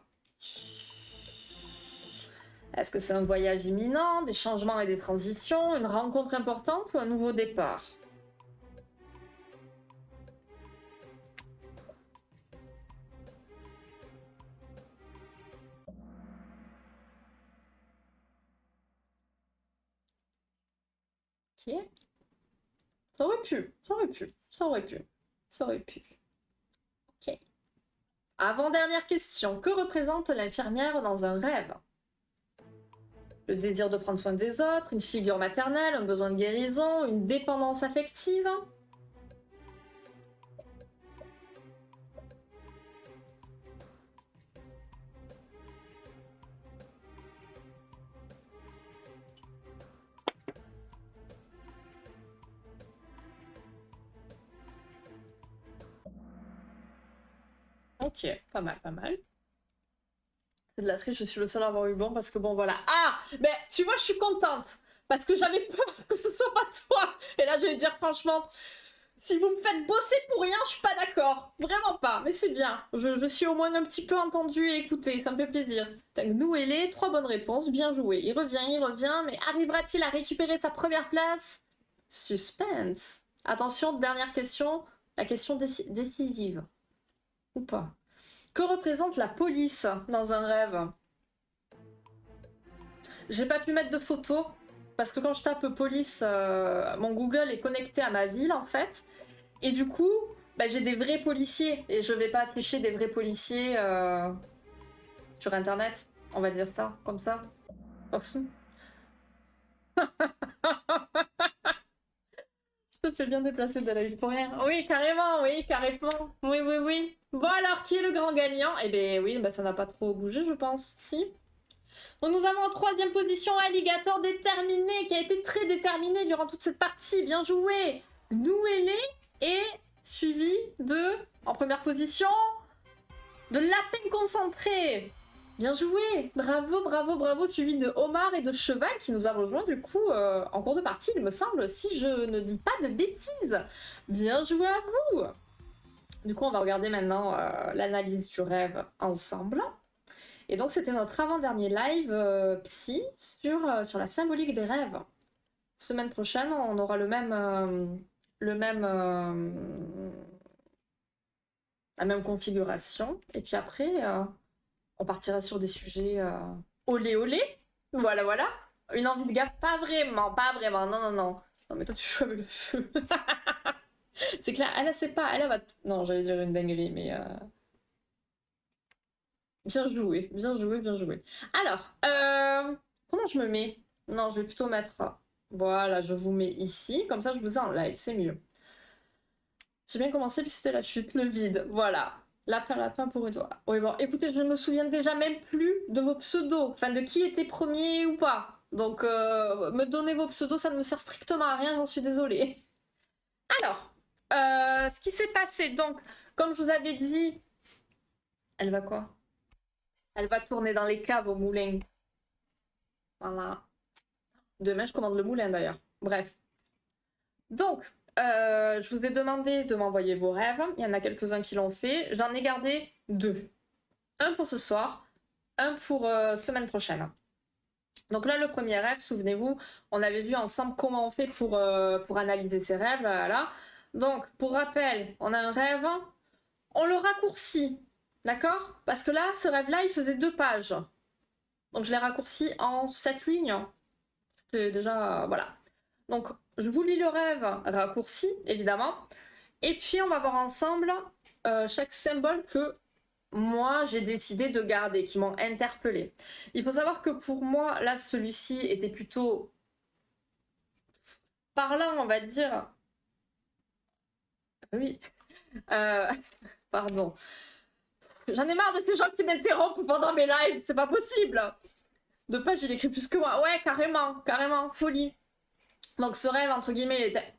Est-ce que c'est un voyage imminent, des changements et des transitions, une rencontre importante ou un nouveau départ? Ok. Ça aurait pu, ça aurait pu, ça aurait pu, ça aurait pu. Ok. Avant-dernière question. Que représente l'infirmière dans un rêve? Le désir de prendre soin des autres, une figure maternelle, un besoin de guérison, une dépendance affective? Ok, pas mal, pas mal. C'est de la triche, je suis le seul à avoir eu bon parce que bon voilà. Ah, mais tu vois, je suis contente parce que j'avais peur que ce soit pas toi. Et là, je vais dire franchement, si vous me faites bosser pour rien, je suis pas d'accord. Vraiment pas, mais c'est bien. Je suis au moins un petit peu entendue et écoutée, ça me fait plaisir. Nous et les 3 bonnes réponses, bien joué. Il revient, mais arrivera-t-il à récupérer sa première place? Suspense. Attention, dernière question, la question décisive. Ou pas? Que représente la police dans un rêve? J'ai pas pu mettre de photos parce que quand je tape police, mon Google est connecté à ma ville en fait. Et du coup, bah, j'ai des vrais policiers et je vais pas afficher des vrais policiers sur internet. On va dire ça, comme ça. Pas fou. Je te fais bien déplacer de la ville pour rien. Oui, carrément, oui, carrément. Oui, oui, oui. Bon alors, qui est le grand gagnant? Eh ben oui, bah, ça n'a pas trop bougé, je pense. Si. Donc nous avons en 3e position Alligator déterminé, qui a été très déterminé durant toute cette partie. Bien joué. Nouélé et suivi de, en première position, de Lapin concentré. Bien joué. Bravo, bravo, bravo. Suivi de Omar et de Cheval qui nous a rejoint du coup en cours de partie, il me semble, si je ne dis pas de bêtises. Bien joué à vous. Du coup, on va regarder maintenant l'analyse du rêve ensemble. Et donc, c'était notre avant-dernier live psy sur la symbolique des rêves. Semaine prochaine, on aura la même configuration. Et puis après, on partira sur des sujets olé olé. Voilà, voilà. Une envie de gaffe, pas vraiment, pas vraiment. Non, non, non. Non, mais toi, tu joues avec le feu. C'est clair, elle, sait pas. Elle va. Non, j'allais dire une dinguerie, mais. Bien joué, bien joué, bien joué. Alors, comment je me mets? Non, je vais plutôt mettre... Voilà, je vous mets ici. Comme ça, je vous ai en live, c'est mieux. J'ai bien commencé, puis c'était la chute, le vide. Voilà. Lapin, lapin pour une fois. Oui, bon, écoutez, je ne me souviens déjà même plus de vos pseudos. Enfin, de qui était premier ou pas. Donc, me donner vos pseudos, ça ne me sert strictement à rien, j'en suis désolée. Alors, ce qui s'est passé, donc, comme je vous avais dit... Elle va quoi? Elle va tourner dans les caves au moulin. Voilà. Demain, je commande le moulin d'ailleurs. Bref. Donc, je vous ai demandé de m'envoyer vos rêves. Il y en a quelques-uns qui l'ont fait. J'en ai gardé 2. Un pour ce soir, un pour semaine prochaine. Donc là, le premier rêve, souvenez-vous, on avait vu ensemble comment on fait pour analyser ces rêves. Là. Donc, pour rappel, on a un rêve, on le raccourcit. D'accord? Parce que là, ce rêve-là, il faisait 2 pages. Donc, je l'ai raccourci en 7 lignes. C'est déjà... voilà. Donc, je vous lis le rêve raccourci, évidemment. Et puis, on va voir ensemble chaque symbole que moi, j'ai décidé de garder, qui m'ont interpellé. Il faut savoir que pour moi, là, celui-ci était plutôt parlant, on va dire. Oui. Euh, pardon. J'en ai marre de ces gens qui m'interrompent pendant mes lives, c'est pas possible. De page, il écrit plus que moi. Ouais, carrément, folie. Donc ce rêve, entre guillemets, il était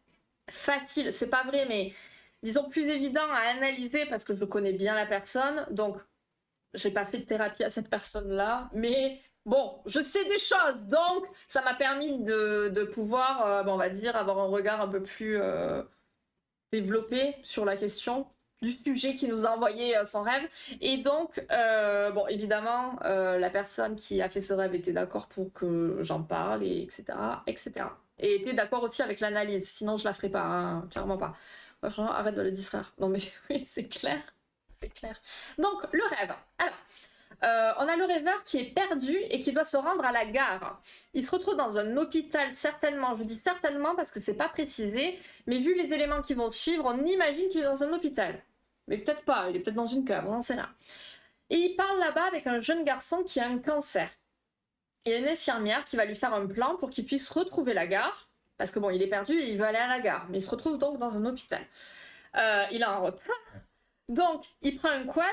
facile, c'est pas vrai, mais disons plus évident à analyser parce que je connais bien la personne. Donc, j'ai pas fait de thérapie à cette personne-là, mais bon, je sais des choses, donc ça m'a permis de pouvoir, on va dire, avoir un regard un peu plus développé sur la question du sujet qui nous a envoyé son rêve. Et donc, bon, évidemment, la personne qui a fait ce rêve était d'accord pour que j'en parle, et etc., etc. Et était d'accord aussi avec l'analyse, sinon je la ferai pas, hein, clairement pas. Ouais, franchement, arrête de le distraire. Non mais oui, c'est clair. C'est clair. Donc, le rêve. Alors, on a le rêveur qui est perdu et qui doit se rendre à la gare. Il se retrouve dans un hôpital, certainement. Je dis certainement parce que c'est pas précisé, mais vu les éléments qui vont suivre, on imagine qu'il est dans un hôpital. Mais peut-être pas, il est peut-être dans une cave, on n'en sait rien. Et il parle là-bas avec un jeune garçon qui a un cancer. Il y a une infirmière qui va lui faire un plan pour qu'il puisse retrouver la gare, parce que bon, il est perdu et il veut aller à la gare, mais il se retrouve donc dans un hôpital. Il a un retard. Donc, il prend un quad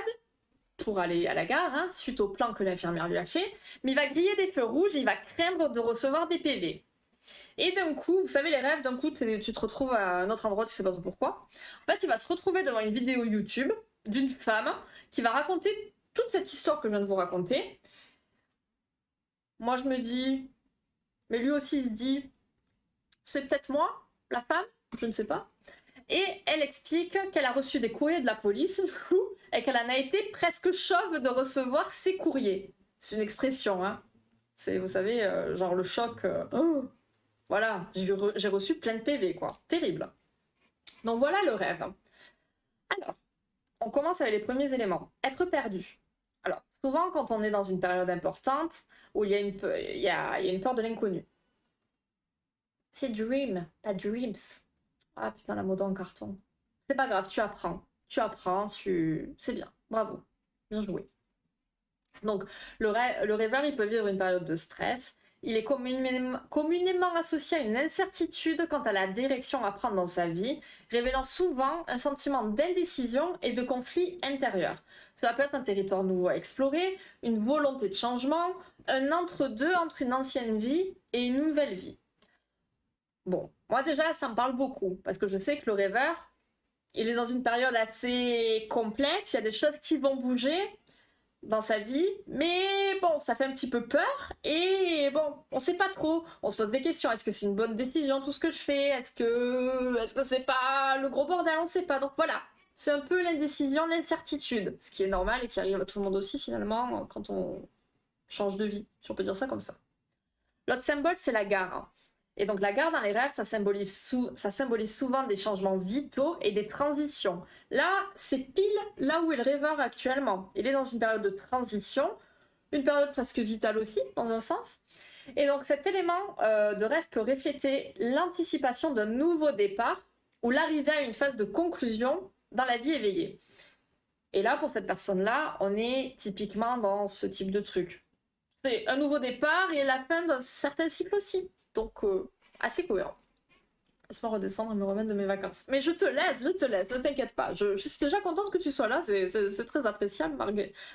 pour aller à la gare, hein, suite au plan que l'infirmière lui a fait, mais il va griller des feux rouges et il va craindre de recevoir des PV. Et d'un coup, vous savez, les rêves, d'un coup, tu te retrouves à un autre endroit, tu sais pas trop pourquoi. En fait, il va se retrouver devant une vidéo YouTube d'une femme qui va raconter toute cette histoire que je viens de vous raconter. Moi, je me dis, mais lui aussi il se dit, c'est peut-être moi, la femme, je ne sais pas. Et elle explique qu'elle a reçu des courriers de la police, et qu'elle en a été presque chauve de recevoir ces courriers. C'est une expression, hein. C'est, vous savez, genre le choc. Oh, voilà, j'ai reçu plein de PV, quoi. Terrible. Donc voilà le rêve. Alors, on commence avec les premiers éléments. Être perdu. Alors, souvent, quand on est dans une période importante, où il y a une peur de l'inconnu. C'est dream, pas dreams. Ah putain, la mode en carton. C'est pas grave, tu apprends. C'est bien. Bravo. Bien joué. Donc, le rêveur, il peut vivre une période de stress. Il est communément associé à une incertitude quant à la direction à prendre dans sa vie, révélant souvent un sentiment d'indécision et de conflit intérieur. Cela peut être un territoire nouveau à explorer, une volonté de changement, un entre-deux entre une ancienne vie et une nouvelle vie. Bon, moi déjà, ça me parle beaucoup, parce que je sais que le rêveur, il est dans une période assez complexe, il y a des choses qui vont bouger dans sa vie, mais bon, ça fait un petit peu peur, et bon, on sait pas trop, on se pose des questions, est-ce que c'est une bonne décision tout ce que je fais, est-ce que c'est pas le gros bordel, on sait pas, donc voilà, c'est un peu l'indécision, l'incertitude, ce qui est normal et qui arrive à tout le monde aussi finalement, quand on change de vie, si on peut dire ça comme ça. L'autre symbole, c'est la gare. Et donc la gare dans les rêves, ça symbolise souvent des changements vitaux et des transitions. Là, c'est pile là où est le rêveur actuellement. Il est dans une période de transition, une période presque vitale aussi, dans un sens. Et donc cet élément de rêve peut refléter l'anticipation d'un nouveau départ ou l'arrivée à une phase de conclusion dans la vie éveillée. Et là, pour cette personne-là, on est typiquement dans ce type de truc. C'est un nouveau départ et la fin d'un certain cycle aussi. Donc, assez cohérent. Laisse-moi redescendre et me remettre de mes vacances. Mais je te laisse, ne t'inquiète pas. Je suis déjà contente que tu sois là, c'est très appréciable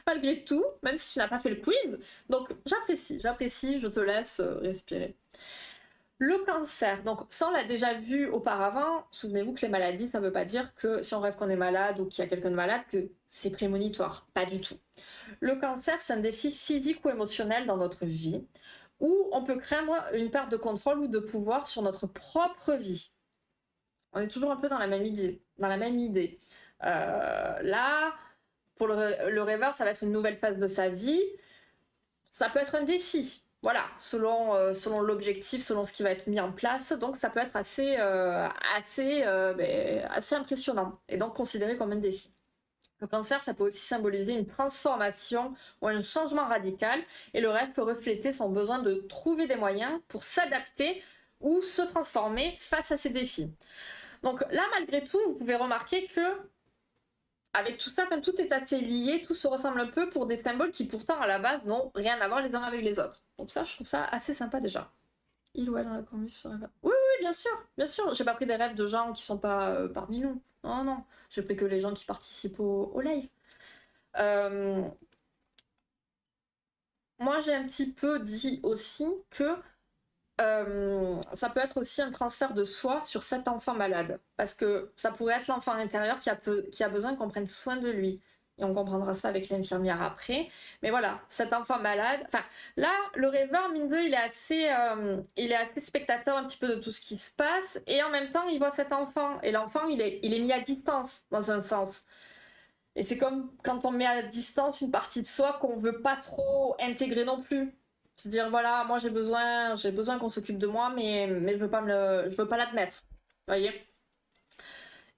malgré tout, même si tu n'as pas fait le quiz. Donc, j'apprécie, je te laisse respirer. Le cancer, donc ça on l'a déjà vu auparavant, souvenez-vous que les maladies, ça ne veut pas dire que si on rêve qu'on est malade ou qu'il y a quelqu'un de malade, que c'est prémonitoire, pas du tout. Le cancer, c'est un défi physique ou émotionnel dans notre vie, où on peut craindre une perte de contrôle ou de pouvoir sur notre propre vie. On est toujours un peu dans la même idée. Là, pour le rêveur, ça va être une nouvelle phase de sa vie. Ça peut être un défi. Voilà, selon l'objectif, selon ce qui va être mis en place. Donc ça peut être assez impressionnant et donc considéré comme un défi. Le cancer, ça peut aussi symboliser une transformation ou un changement radical, et le rêve peut refléter son besoin de trouver des moyens pour s'adapter ou se transformer face à ces défis. Donc là, malgré tout, vous pouvez remarquer que avec tout ça, tout est assez lié, tout se ressemble un peu pour des symboles qui pourtant à la base n'ont rien à voir les uns avec les autres. Donc ça, je trouve ça assez sympa déjà. Il ou elle dans la commune se rêve. Oui, bien sûr. J'ai pas pris des rêves de gens qui sont pas parmi nous. Non. J'ai pris que les gens qui participent au live. Euh, Moi, j'ai un petit peu dit aussi que ça peut être aussi un transfert de soi sur cet enfant malade. Parce que ça pourrait être l'enfant intérieur qui a besoin qu'on prenne soin de lui. Et on comprendra ça avec l'infirmière après. Mais voilà, cet enfant malade. Enfin, là, le rêveur, mine de, il est assez spectateur un petit peu de tout ce qui se passe. Et en même temps, il voit cet enfant. Et l'enfant, il est mis à distance, dans un sens. Et c'est comme quand on met à distance une partie de soi qu'on veut pas trop intégrer non plus. Se dire voilà, moi j'ai besoin qu'on s'occupe de moi, mais je veux pas l'admettre. Vous voyez?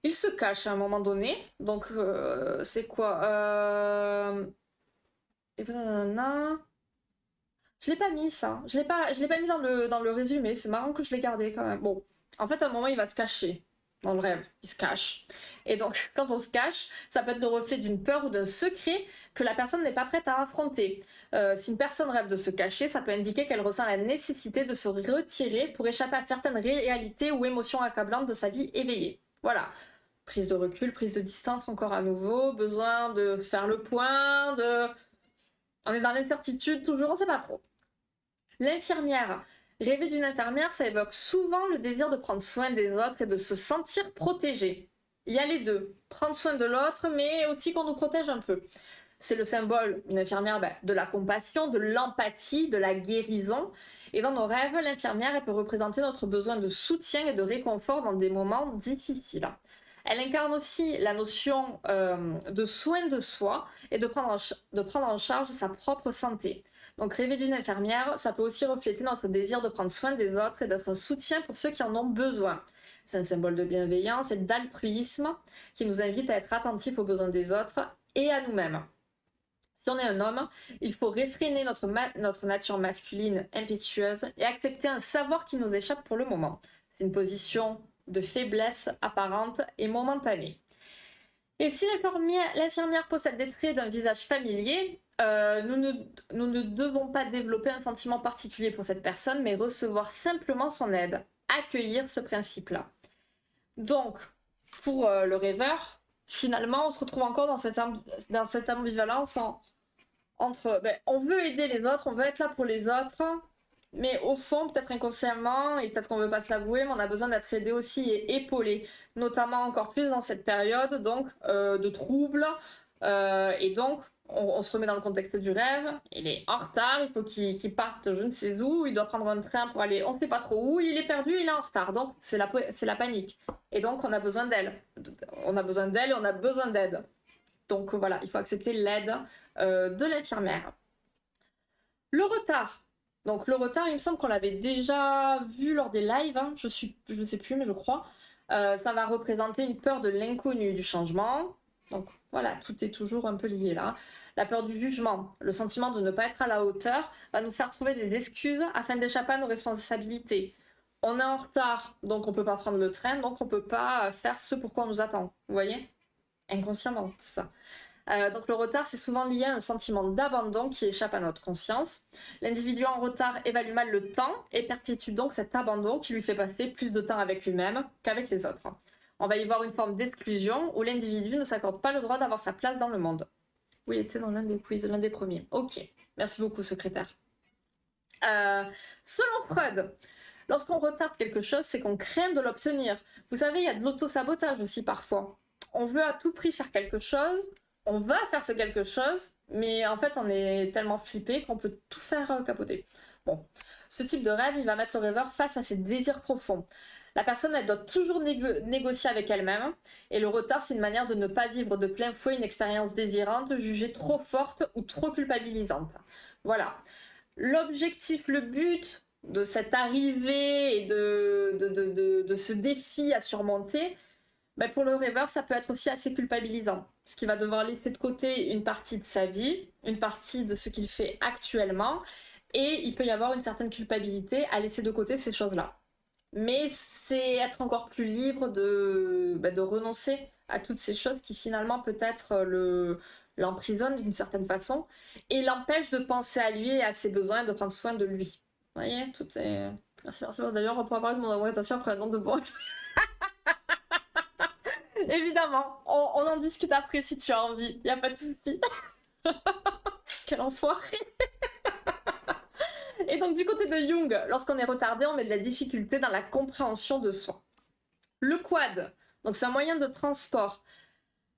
Il se cache à un moment donné. Donc c'est quoi et puis, nanana. Je l'ai pas mis ça. Je l'ai pas mis dans le résumé. C'est marrant que je l'ai gardé quand même. Bon, en fait à un moment il va se cacher dans le rêve. Il se cache. Et donc quand on se cache, ça peut être le reflet d'une peur ou d'un secret que la personne n'est pas prête à affronter. Si une personne rêve de se cacher, ça peut indiquer qu'elle ressent la nécessité de se retirer pour échapper à certaines réalités ou émotions accablantes de sa vie éveillée. Voilà. Prise de recul, prise de distance encore à nouveau, besoin de faire le point, de... On est dans l'incertitude toujours, on sait pas trop. L'infirmière. Rêver d'une infirmière, ça évoque souvent le désir de prendre soin des autres et de se sentir protégé. Il y a les deux. Prendre soin de l'autre, mais aussi qu'on nous protège un peu. C'est le symbole, une infirmière, de la compassion, de l'empathie, de la guérison. Et dans nos rêves, l'infirmière, elle peut représenter notre besoin de soutien et de réconfort dans des moments difficiles. Elle incarne aussi la notion de soin de soi et de prendre en charge sa propre santé. Donc rêver d'une infirmière, ça peut aussi refléter notre désir de prendre soin des autres et d'être un soutien pour ceux qui en ont besoin. C'est un symbole de bienveillance et d'altruisme qui nous invite à être attentifs aux besoins des autres et à nous-mêmes. Si on est un homme, il faut réfréner notre nature masculine impétueuse et accepter un savoir qui nous échappe pour le moment. C'est une position de faiblesse apparente et momentanée. Et si l'infirmière possède des traits d'un visage familier, nous ne devons pas développer un sentiment particulier pour cette personne, mais recevoir simplement son aide, accueillir ce principe-là. Donc, pour le rêveur, finalement, on se retrouve encore dans cette ambivalence entre on veut aider les autres, on veut être là pour les autres, mais au fond, peut-être inconsciemment, et peut-être qu'on veut pas se l'avouer, mais on a besoin d'être aidé aussi et épaulé, notamment encore plus dans cette période donc de troubles, et donc on se remet dans le contexte du rêve, il est en retard, il faut qu'il parte je ne sais où, il doit prendre un train pour aller on ne sait pas trop où, il est perdu, il est en retard, donc c'est la panique, et donc on a besoin d'elle, et on a besoin d'aide. Donc voilà, il faut accepter l'aide de l'infirmière. Le retard. Donc le retard, il me semble qu'on l'avait déjà vu lors des lives, hein. Je ne sais plus, mais je crois. Ça va représenter une peur de l'inconnu, du changement. Donc voilà, tout est toujours un peu lié là. La peur du jugement, le sentiment de ne pas être à la hauteur, va nous faire trouver des excuses afin d'échapper à nos responsabilités. On est en retard, donc on ne peut pas prendre le train, donc on ne peut pas faire ce pour quoi on nous attend. Vous voyez? Inconsciemment, tout ça. Donc le retard, c'est souvent lié à un sentiment d'abandon qui échappe à notre conscience. L'individu en retard évalue mal le temps et perpétue donc cet abandon qui lui fait passer plus de temps avec lui-même qu'avec les autres. On va y voir une forme d'exclusion où l'individu ne s'accorde pas le droit d'avoir sa place dans le monde. Oui, il était dans l'un des quiz, l'un des premiers. Ok, merci beaucoup secrétaire. Selon Freud, lorsqu'on retarde quelque chose, c'est qu'on craint de l'obtenir. Vous savez, il y a de l'auto-sabotage aussi parfois. On veut à tout prix faire quelque chose, on va faire ce quelque chose, mais en fait on est tellement flippé qu'on peut tout faire capoter. Bon, ce type de rêve, il va mettre le rêveur face à ses désirs profonds. La personne, elle doit toujours négocier avec elle-même, et le retard, c'est une manière de ne pas vivre de plein fouet une expérience désirante, jugée trop forte ou trop culpabilisante. Voilà. L'objectif, le but de cette arrivée et de ce défi à surmonter, pour le rêveur, ça peut être aussi assez culpabilisant, parce qu'il va devoir laisser de côté une partie de sa vie, une partie de ce qu'il fait actuellement, et il peut y avoir une certaine culpabilité à laisser de côté ces choses-là. Mais c'est être encore plus libre de renoncer à toutes ces choses qui finalement peut-être l'emprisonnent d'une certaine façon, et l'empêchent de penser à lui et à ses besoins, de prendre soin de lui. Vous voyez, tout est... Merci. D'ailleurs, on pourra parler de mon orientation après un nom de bon. Évidemment, on en discute après si tu as envie, y a pas de souci. Quel enfoiré. Et donc du côté de Jung, lorsqu'on est retardé, on met de la difficulté dans la compréhension de soi. Le quad, donc c'est un moyen de transport.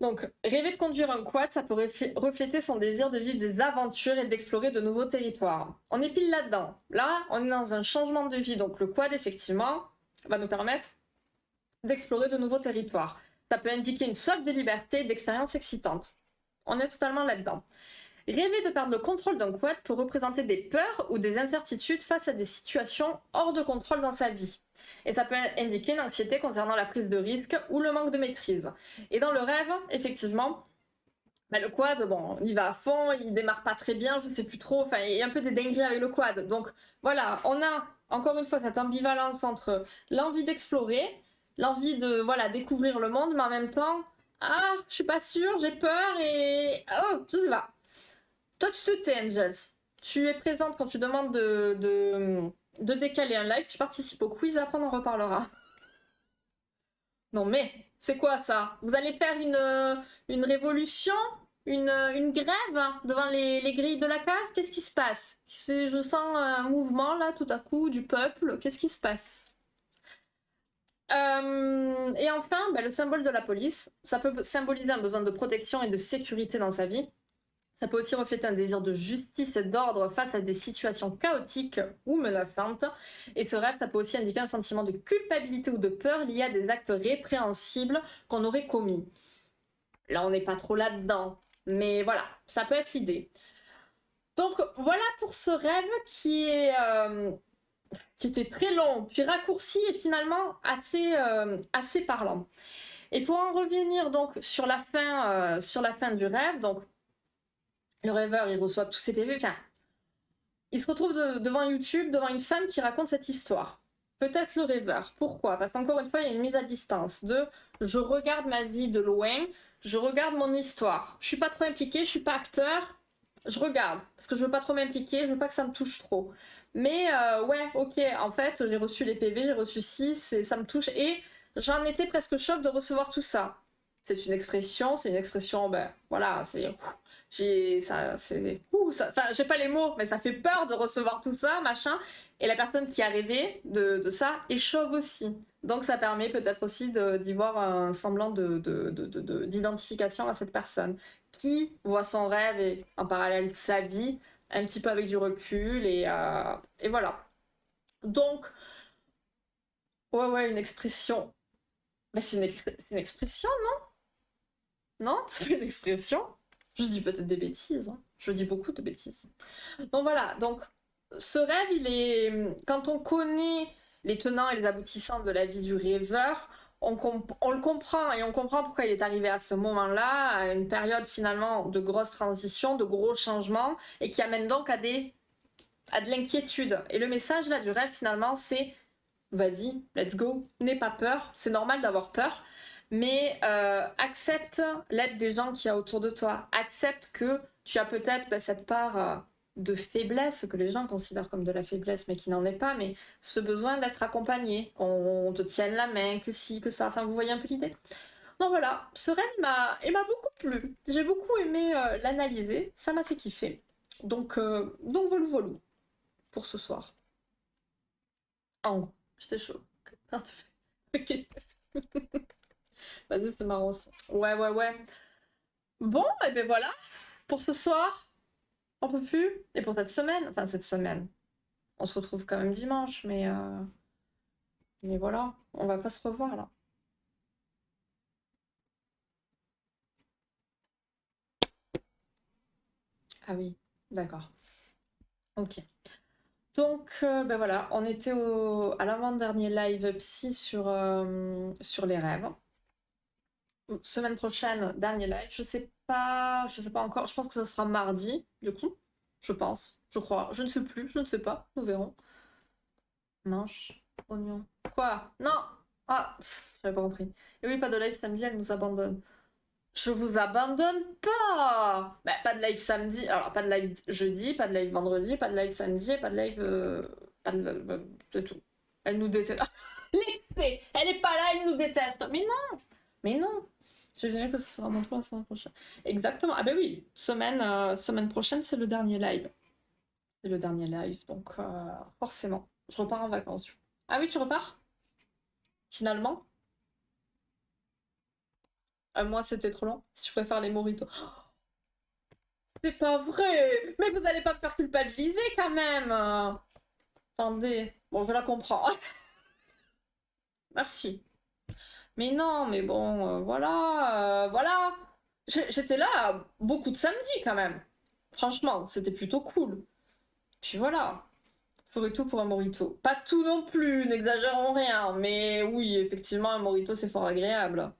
Donc rêver de conduire un quad, ça peut refléter son désir de vivre des aventures et d'explorer de nouveaux territoires. On est pile là-dedans. Là, on est dans un changement de vie, donc le quad, effectivement, va nous permettre d'explorer de nouveaux territoires. Ça peut indiquer une soif de liberté et d'expériences excitantes. On est totalement là-dedans. Rêver de perdre le contrôle d'un quad peut représenter des peurs ou des incertitudes face à des situations hors de contrôle dans sa vie. Et ça peut indiquer une anxiété concernant la prise de risque ou le manque de maîtrise. Et dans le rêve, effectivement, le quad, bon, il va à fond, il démarre pas très bien, je sais plus trop, enfin, il y a un peu des dingueries avec le quad. Donc voilà, on a encore une fois cette ambivalence entre l'envie d'explorer, l'envie de découvrir le monde, mais en même temps, je suis pas sûre, j'ai peur et je sais pas. Toi, tu te tais, Angels. Tu es présente quand tu demandes de décaler un live. Tu participes au quiz, après on en reparlera. Non mais, c'est quoi ça? Vous allez faire une révolution? Une grève devant les grilles de la cave? Qu'est-ce qui se passe? Je sens un mouvement là, tout à coup, du peuple. Qu'est-ce qui se passe? Et enfin, le symbole de la police. Ça peut symboliser un besoin de protection et de sécurité dans sa vie. Ça peut aussi refléter un désir de justice et d'ordre face à des situations chaotiques ou menaçantes. Et ce rêve, ça peut aussi indiquer un sentiment de culpabilité ou de peur lié à des actes répréhensibles qu'on aurait commis. Là, on n'est pas trop là-dedans. Mais voilà, ça peut être l'idée. Donc voilà pour ce rêve qui était très long, puis raccourci et finalement assez parlant. Et pour en revenir donc sur la fin du rêve, donc le rêveur, il reçoit tous ses PV. Enfin, il se retrouve devant YouTube, devant une femme qui raconte cette histoire. Peut-être le rêveur. Pourquoi? Parce qu'encore une fois, il y a une mise à distance de je regarde ma vie de loin, je regarde mon histoire. Je suis pas trop impliquée, je suis pas acteur, je regarde. Parce que je veux pas trop m'impliquer, je veux pas que ça me touche trop. Mais ouais, ok, en fait, j'ai reçu les PV, j'ai reçu 6, et ça me touche. Et j'en étais presque chauve de recevoir tout ça. C'est une expression, voilà, j'ai pas les mots, mais ça fait peur de recevoir tout ça, machin. Et la personne qui a rêvé de ça est chauve aussi. Donc ça permet peut-être aussi d'y voir un semblant d'identification à cette personne qui voit son rêve et en parallèle sa vie, un petit peu avec du recul et voilà. Donc, ouais, une expression. C'est une expression, non? Non? C'est pas une expression? Je dis peut-être des bêtises, hein. Je dis beaucoup de bêtises. Donc voilà, donc ce rêve, il est... Quand on connaît les tenants et les aboutissants de la vie du rêveur, on le comprend et on comprend pourquoi il est arrivé à ce moment-là, à une période finalement de grosse transition, de gros changements, et qui amène donc à de l'inquiétude. Et le message là du rêve finalement, c'est vas-y, let's go, n'aie pas peur, c'est normal d'avoir peur, mais accepte l'aide des gens qu'il y a autour de toi. Accepte que tu as peut-être cette part de faiblesse, que les gens considèrent comme de la faiblesse, mais qui n'en est pas, mais ce besoin d'être accompagné, qu'on te tienne la main, que ci, que ça, enfin vous voyez un peu l'idée. Donc voilà, ce rêve m'a beaucoup plu. J'ai beaucoup aimé l'analyser, ça m'a fait kiffer. Donc voilà pour ce soir. En gros, j'étais chaud. Ok. Vas-y, c'est marrant ça. Ouais. Bon, et ben voilà, pour ce soir, on peut plus. Et pour cette semaine, enfin cette semaine, on se retrouve quand même dimanche, mais voilà, on va pas se revoir là. Ah oui, d'accord. Ok. Donc, ben voilà, on était à l'avant-dernier live psy sur les rêves. Semaine prochaine, dernier live. Je sais pas encore. Je pense que ça sera mardi, du coup. Je pense, je crois. Je ne sais plus, je ne sais pas. Nous verrons. Manche, oignon. Quoi? Non! Ah, j'avais pas compris. Et oui, pas de live samedi, elle nous abandonne. Je vous abandonne pas! Bah, pas de live samedi, alors pas de live jeudi, pas de live vendredi, pas de live samedi, pas de live. C'est tout. Elle nous déteste. Laissez! Elle est pas là, elle nous déteste! Mais non! J'ai viens que ce sera mon tour la semaine prochaine. Exactement. Ah ben oui, semaine prochaine, c'est le dernier live. C'est le dernier live, donc forcément. Je repars en vacances. Ah oui, tu repars? Finalement? Un mois, c'était trop long. Si je préfère les mojitos. C'est pas vrai! Mais vous allez pas me faire culpabiliser quand même! Attendez. Bon, je la comprends. Merci. Mais non, mais bon, voilà, voilà. J'étais là beaucoup de samedis quand même. Franchement, c'était plutôt cool. Puis voilà. Ferai tout pour un mojito. Pas tout non plus, n'exagérons rien. Mais oui, effectivement, un mojito, c'est fort agréable.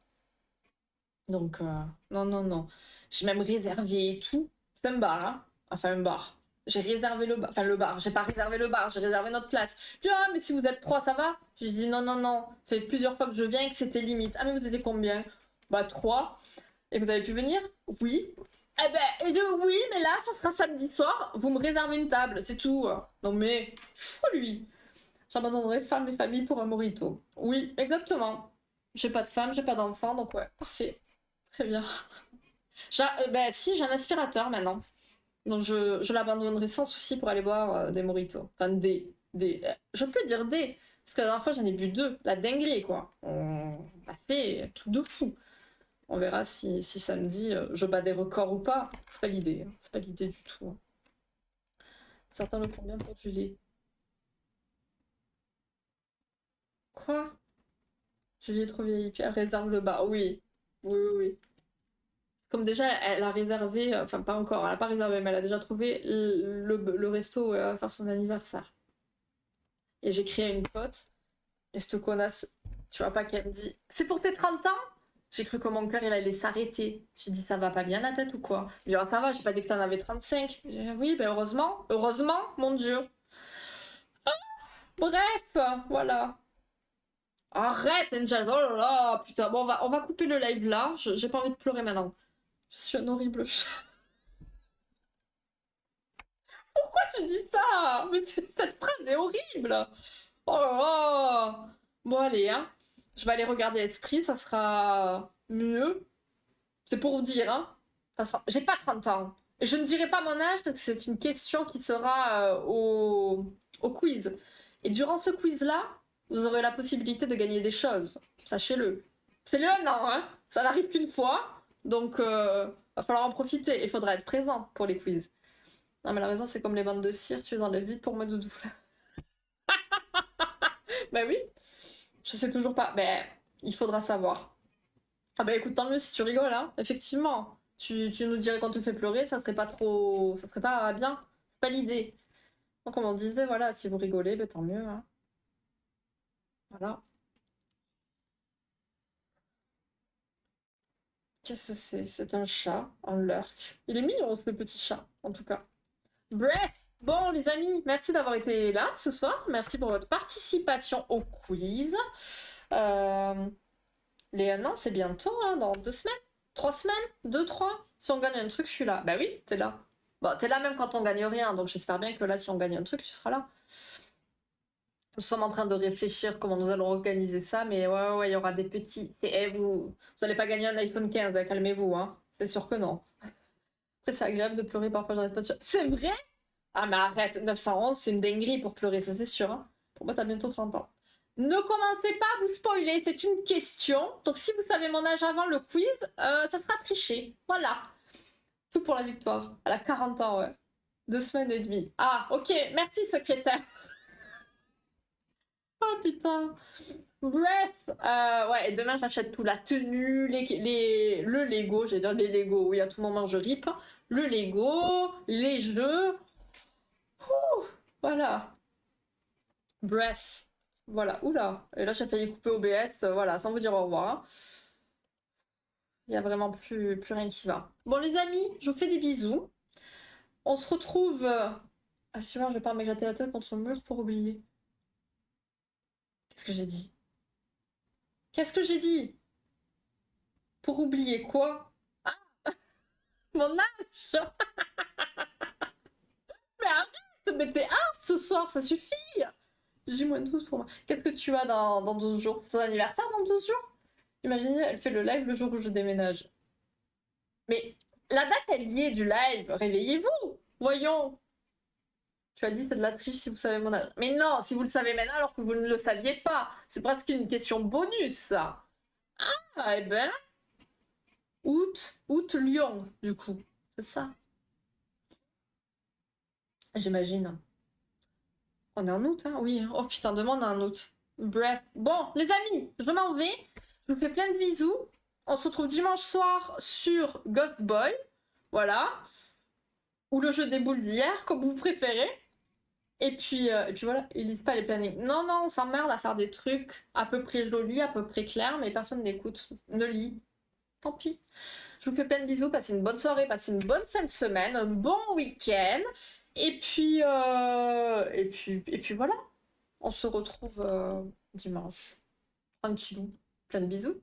Donc, non, non, non. J'ai même réservé et tout. C'est un bar, hein. Enfin, un bar. J'ai réservé le bar. Enfin, le bar. J'ai pas réservé le bar, j'ai réservé notre place. Puis, ah, mais si vous êtes trois, ça va? J'ai dit non, non, non. Ça fait plusieurs fois que je viens et que c'était limite. Ah, mais vous étiez combien? Bah, trois. Et vous avez pu venir? Oui. Eh ben, et je, oui, mais là, ça sera samedi soir. Vous me réservez une table, c'est tout. Non, mais, fou lui. J'abandonnerai femme et famille pour un mojito. Oui, exactement. J'ai pas de femme, j'ai pas d'enfant, donc ouais, parfait. Très bien. Ben, si, j'ai un aspirateur maintenant. Donc je l'abandonnerai sans souci pour aller boire des mojitos. Enfin, je peux dire des. Parce que la dernière fois, j'en ai bu deux. La dinguerie, quoi. On a fait un truc de fou. On verra si samedi, je bats des records ou pas. C'est pas l'idée. Hein. C'est pas l'idée du tout. Hein. Certains le font bien pour du lait. Quoi? Julie est trop vieille. Puis elle réserve le bar. Oui. Oui, oui, oui. Comme déjà, elle a réservé, enfin pas encore, elle a pas réservé, mais elle a déjà trouvé le resto où elle va faire son anniversaire. Et j'ai créé une pote, et cette connasse, tu vois pas qu'elle me dit c'est pour tes 30 ans? J'ai cru que mon cœur il allait s'arrêter. J'ai dit ça va pas bien la tête ou quoi? Elle dit ah, ça va, j'ai pas dit que t'en avais 35. J'ai dit oui, ben heureusement, heureusement, mon Dieu. Bref, voilà. Arrête, Angel, oh là là, putain, bon, on va couper le live là, j'ai pas envie de pleurer maintenant. Je suis un horrible chat. Pourquoi tu dis ça? Mais cette phrase est horrible. Oh là là. Bon, allez, hein. Je vais aller regarder Esprit, ça sera mieux. C'est pour vous dire, hein. J'ai pas 30 ans. Et je ne dirai pas mon âge parce que c'est une question qui sera au quiz. Et durant ce quiz-là, vous aurez la possibilité de gagner des choses. Sachez-le. C'est le 1 an, hein. Ça n'arrive qu'une fois. Donc, va falloir en profiter. Il faudra être présent pour les quiz. Non, mais la raison, c'est comme les bandes de cire, tu les enlèves vite pour moi, doudou. Bah oui, je sais toujours pas. Ben, il faudra savoir. Ah bah écoute, tant mieux si tu rigoles, hein. Effectivement. Tu nous dirais qu'on te fait pleurer, ça serait pas trop... Ça serait pas bien. C'est pas l'idée. Donc comme on disait, voilà, si vous rigolez, ben tant mieux, hein. Voilà. Qu'est-ce que c'est? C'est un chat, un lurk. Il est mignon, ce petit chat, en tout cas. Bref, bon les amis, merci d'avoir été là ce soir. Merci pour votre participation au quiz. Les 1 an, c'est bientôt, hein, dans 2 semaines, 3 semaines, 2, 3. Si on gagne un truc, je suis là. Bah oui, t'es là. Bon, t'es là même quand on gagne rien, donc j'espère bien que là, si on gagne un truc, tu seras là. Nous sommes en train de réfléchir comment nous allons organiser ça, mais ouais, il y aura des petits. Et vous allez pas gagner un iPhone 15, hein, calmez-vous, hein. C'est sûr que non. Après, c'est agréable de pleurer parfois, j'arrête pas de... C'est vrai? Ah, mais arrête, 911, c'est une dinguerie pour pleurer, ça c'est sûr. Hein. Pour moi, t'as bientôt 30 ans. Ne commencez pas à vous spoiler, c'est une question. Donc si vous savez mon âge avant le quiz, ça sera triché. Voilà. Tout pour la victoire. Elle a 40 ans, ouais. 2 semaines et demie. Ah, ok, merci secrétaire. Oh putain. Bref, ouais, et demain j'achète tout, la tenue, le Lego, j'allais dire les Lego, oui, à tout moment je rip. Le Lego, les jeux. Ouh, voilà. Bref. Voilà, oula. Et là, j'ai failli couper OBS, voilà, sans vous dire au revoir. Hein. Il n'y a vraiment plus rien qui va. Bon, les amis, je vous fais des bisous. On se retrouve... Ah, je sais pas, je vais pas m'éclater la tête contre le mur pour oublier. Qu'est-ce que j'ai dit? Qu'est-ce que j'ai dit? Pour oublier quoi? Ah, mon âge. Mais arrête, mais t'es hard ce soir, ça suffit. J'ai moins de 12 pour moi. Qu'est-ce que tu as dans 12 jours? C'est ton anniversaire dans 12 jours? Imaginez, elle fait le live le jour où je déménage. Mais la date, elle y est du live. Réveillez-vous. Voyons. Tu as dit c'est de la triche si vous savez mon âge. Mais non, si vous le savez maintenant alors que vous ne le saviez pas. C'est presque une question bonus, ça. Ah, eh ben. Août, Lyon, du coup. C'est ça. J'imagine. On est en août, hein? Oui. Oh putain, demande un août. Bref. Bon, les amis, je m'en vais. Je vous fais plein de bisous. On se retrouve dimanche soir sur Ghost Boy. Voilà. Ou le jeu des boules d'hier, comme vous préférez. Et puis voilà, ils lisent pas les plannings. Non, non, on s'emmerde à faire des trucs à peu près jolis, à peu près clairs, mais personne n'écoute, ne lit. Tant pis. Je vous fais plein de bisous, passez une bonne soirée, passez une bonne fin de semaine, un bon week-end. Et puis voilà. On se retrouve dimanche. Tranquillou. Plein de bisous.